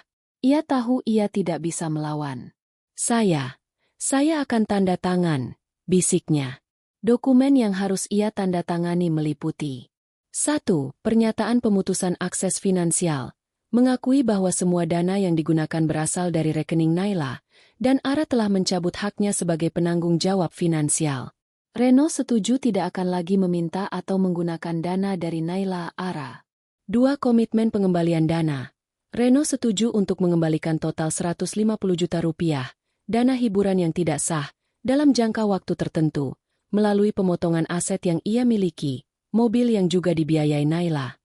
Ia tahu ia tidak bisa melawan. Saya Saya akan tanda tangan, bisiknya. Dokumen yang harus ia tanda tangani meliputi 1. Pernyataan pemutusan akses finansial, mengakui bahwa semua dana yang digunakan berasal dari rekening Naila, dan Ara telah mencabut haknya sebagai penanggung jawab finansial. Reno setuju tidak akan lagi meminta atau menggunakan dana dari Naila Ara. 2. Komitmen pengembalian dana. Reno setuju untuk mengembalikan total 150 juta rupiah, dana hiburan yang tidak sah, dalam jangka waktu tertentu, melalui pemotongan aset yang ia miliki, mobil yang juga dibiayai Naila.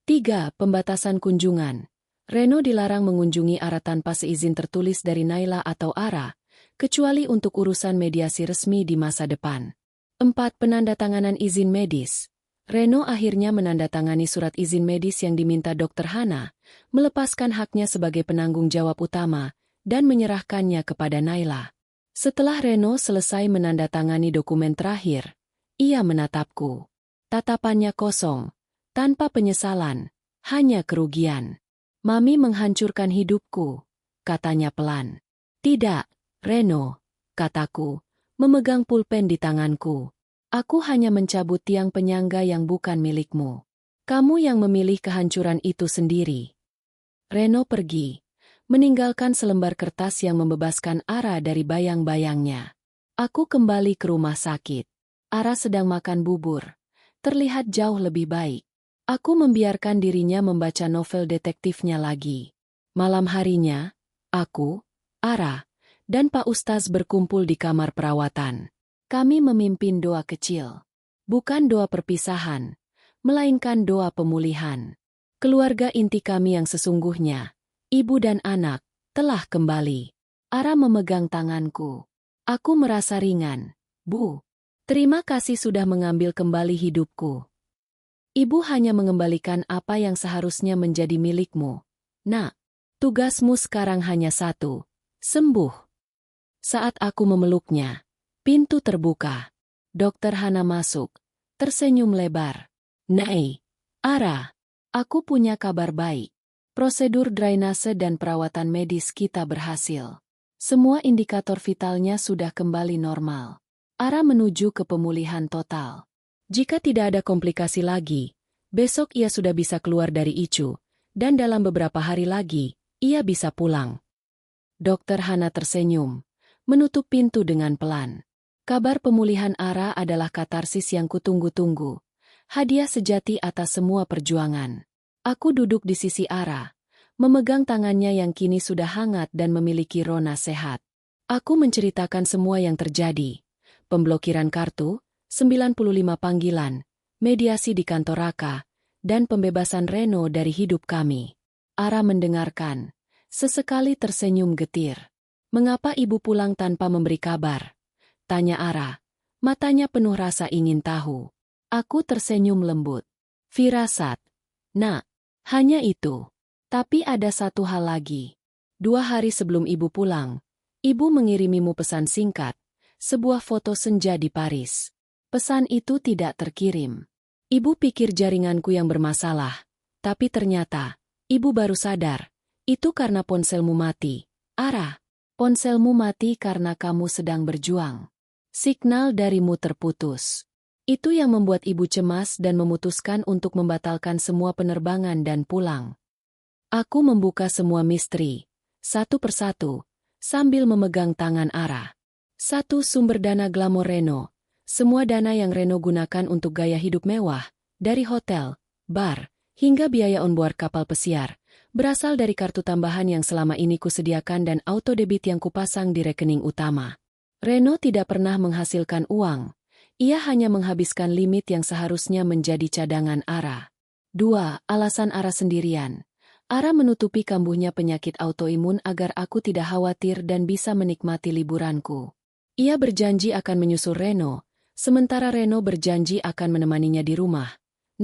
3. Pembatasan kunjungan. Reno dilarang mengunjungi Ara tanpa seizin tertulis dari Naila atau Ara, kecuali untuk urusan mediasi resmi di masa depan. 4. Penandatanganan izin medis. Reno akhirnya menandatangani surat izin medis yang diminta Dr. Hana, melepaskan haknya sebagai penanggung jawab utama, dan menyerahkannya kepada Naila. Setelah Reno selesai menandatangani dokumen terakhir, ia menatapku. Tatapannya kosong, tanpa penyesalan, hanya kerugian. Mami menghancurkan hidupku, katanya pelan. Tidak, Reno, kataku, memegang pulpen di tanganku. Aku hanya mencabut tiang penyangga yang bukan milikmu. Kamu yang memilih kehancuran itu sendiri. Reno pergi, meninggalkan selembar kertas yang membebaskan Ara dari bayang-bayangnya. Aku kembali ke rumah sakit. Ara sedang makan bubur. Terlihat jauh lebih baik. Aku membiarkan dirinya membaca novel detektifnya lagi. Malam harinya, aku, Ara, dan Pak Ustaz berkumpul di kamar perawatan. Kami memimpin doa kecil. Bukan doa perpisahan, melainkan doa pemulihan. Keluarga inti kami yang sesungguhnya, ibu dan anak, telah kembali. Ara memegang tanganku. Aku merasa ringan. Bu, terima kasih sudah mengambil kembali hidupku. Ibu hanya mengembalikan apa yang seharusnya menjadi milikmu. Nak, tugasmu sekarang hanya satu, sembuh. Saat aku memeluknya, pintu terbuka. Dokter Hana masuk, tersenyum lebar. Nei, Ara, aku punya kabar baik. Prosedur drainase dan perawatan medis kita berhasil. Semua indikator vitalnya sudah kembali normal. Ara menuju ke pemulihan total. Jika tidak ada komplikasi lagi, besok ia sudah bisa keluar dari ICU, dan dalam beberapa hari lagi, ia bisa pulang. Dokter Hana tersenyum, menutup pintu dengan pelan. Kabar pemulihan Ara adalah katarsis yang kutunggu-tunggu, hadiah sejati atas semua perjuangan. Aku duduk di sisi Ara, memegang tangannya yang kini sudah hangat dan memiliki rona sehat. Aku menceritakan semua yang terjadi. Pemblokiran kartu, 95 panggilan, mediasi di kantor Raka, dan pembebasan Reno dari hidup kami. Ara mendengarkan, sesekali tersenyum getir. Mengapa ibu pulang tanpa memberi kabar? Tanya Ara, matanya penuh rasa ingin tahu. Aku tersenyum lembut. Firasat. Nak, hanya itu. Tapi ada satu hal lagi. 2 hari sebelum ibu pulang, ibu mengirimimu pesan singkat, sebuah foto senja di Paris. Pesan itu tidak terkirim. Ibu pikir jaringanku yang bermasalah, tapi ternyata, ibu baru sadar, itu karena ponselmu mati. Ara, ponselmu mati karena kamu sedang berjuang. Signal darimu terputus. Itu yang membuat ibu cemas dan memutuskan untuk membatalkan semua penerbangan dan pulang. Aku membuka semua misteri, satu persatu, sambil memegang tangan Ara. 1. Sumber dana glamor Reno. Semua dana yang Reno gunakan untuk gaya hidup mewah, dari hotel, bar, hingga biaya onboard kapal pesiar, berasal dari kartu tambahan yang selama ini kusediakan dan auto debit yang kupasang di rekening utama. Reno tidak pernah menghasilkan uang, ia hanya menghabiskan limit yang seharusnya menjadi cadangan Ara. 2. Alasan Ara sendirian. Ara menutupi kambuhnya penyakit autoimun agar aku tidak khawatir dan bisa menikmati liburanku. Ia berjanji akan menyusul Reno, sementara Reno berjanji akan menemaninya di rumah.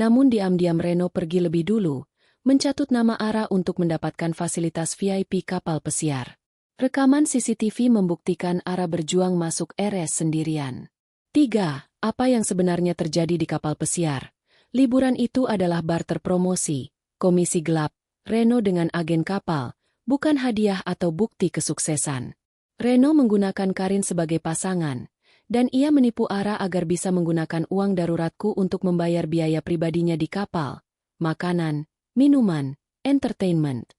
Namun diam-diam Reno pergi lebih dulu, mencatut nama Ara untuk mendapatkan fasilitas VIP kapal pesiar. Rekaman CCTV membuktikan Ara berjuang masuk RS sendirian. 3. Apa yang sebenarnya terjadi di kapal pesiar? Liburan itu adalah barter promosi, komisi gelap, Reno dengan agen kapal, bukan hadiah atau bukti kesuksesan. Reno menggunakan Karin sebagai pasangan, dan ia menipu Ara agar bisa menggunakan uang daruratku untuk membayar biaya pribadinya di kapal, makanan, minuman, entertainment.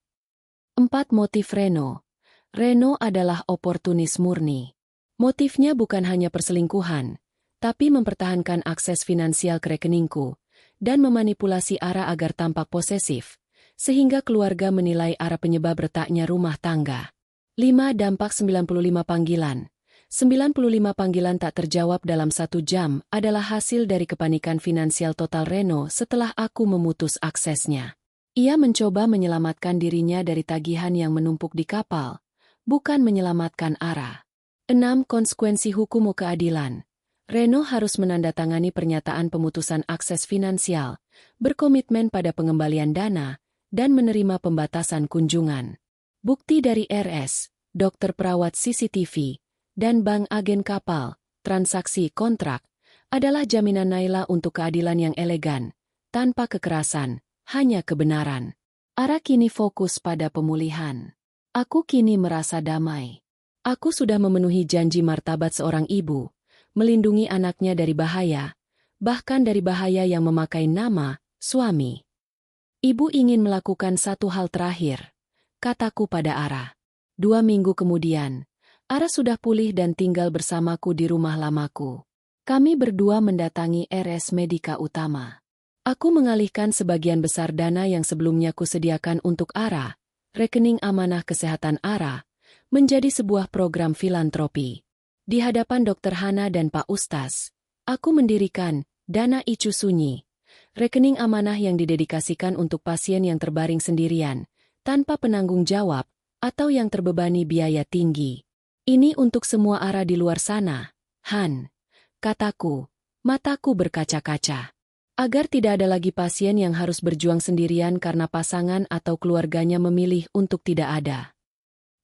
4. Motif Reno. Reno adalah oportunis murni. Motifnya bukan hanya perselingkuhan, tapi mempertahankan akses finansial ke rekeningku, dan memanipulasi Ara agar tampak posesif, sehingga keluarga menilai Ara penyebab retaknya rumah tangga. 5. Dampak 95 panggilan. 95 panggilan tak terjawab dalam 1 jam adalah hasil dari kepanikan finansial total Reno setelah aku memutus aksesnya. Ia mencoba menyelamatkan dirinya dari tagihan yang menumpuk di kapal, bukan menyelamatkan Ara. 6. Konsekuensi hukum keadilan. Reno harus menandatangani pernyataan pemutusan akses finansial, berkomitmen pada pengembalian dana, dan menerima pembatasan kunjungan. Bukti dari RS, dokter perawat CCTV, dan bank agen kapal, transaksi kontrak, adalah jaminan Naila untuk keadilan yang elegan, tanpa kekerasan, hanya kebenaran. Ara kini fokus pada pemulihan. Aku kini merasa damai. Aku sudah memenuhi janji martabat seorang ibu, melindungi anaknya dari bahaya, bahkan dari bahaya yang memakai nama suami. Ibu ingin melakukan satu hal terakhir, kataku pada Ara. 2 minggu kemudian, Ara sudah pulih dan tinggal bersamaku di rumah lamaku. Kami berdua mendatangi RS Medika Utama. Aku mengalihkan sebagian besar dana yang sebelumnya kusediakan untuk Ara, rekening amanah kesehatan Ara, menjadi sebuah program filantropi. Di hadapan Dr. Hana dan Pak Ustaz, aku mendirikan Dana Icu Sunyi, rekening amanah yang didedikasikan untuk pasien yang terbaring sendirian, tanpa penanggung jawab, atau yang terbebani biaya tinggi. Ini untuk semua Ara di luar sana, Han, kataku, mataku berkaca-kaca. Agar tidak ada lagi pasien yang harus berjuang sendirian karena pasangan atau keluarganya memilih untuk tidak ada.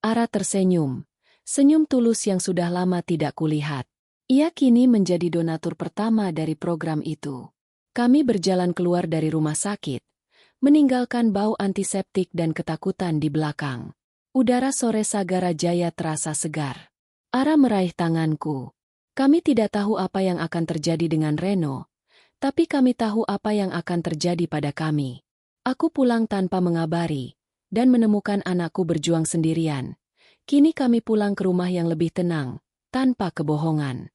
Ara tersenyum, senyum tulus yang sudah lama tidak kulihat. Ia kini menjadi donatur pertama dari program itu. Kami berjalan keluar dari rumah sakit, meninggalkan bau antiseptik dan ketakutan di belakang. Udara sore Sagara Jaya terasa segar. Ara meraih tanganku. Kami tidak tahu apa yang akan terjadi dengan Reno, tapi kami tahu apa yang akan terjadi pada kami. Aku pulang tanpa mengabari, dan menemukan anakku berjuang sendirian. Kini kami pulang ke rumah yang lebih tenang, tanpa kebohongan.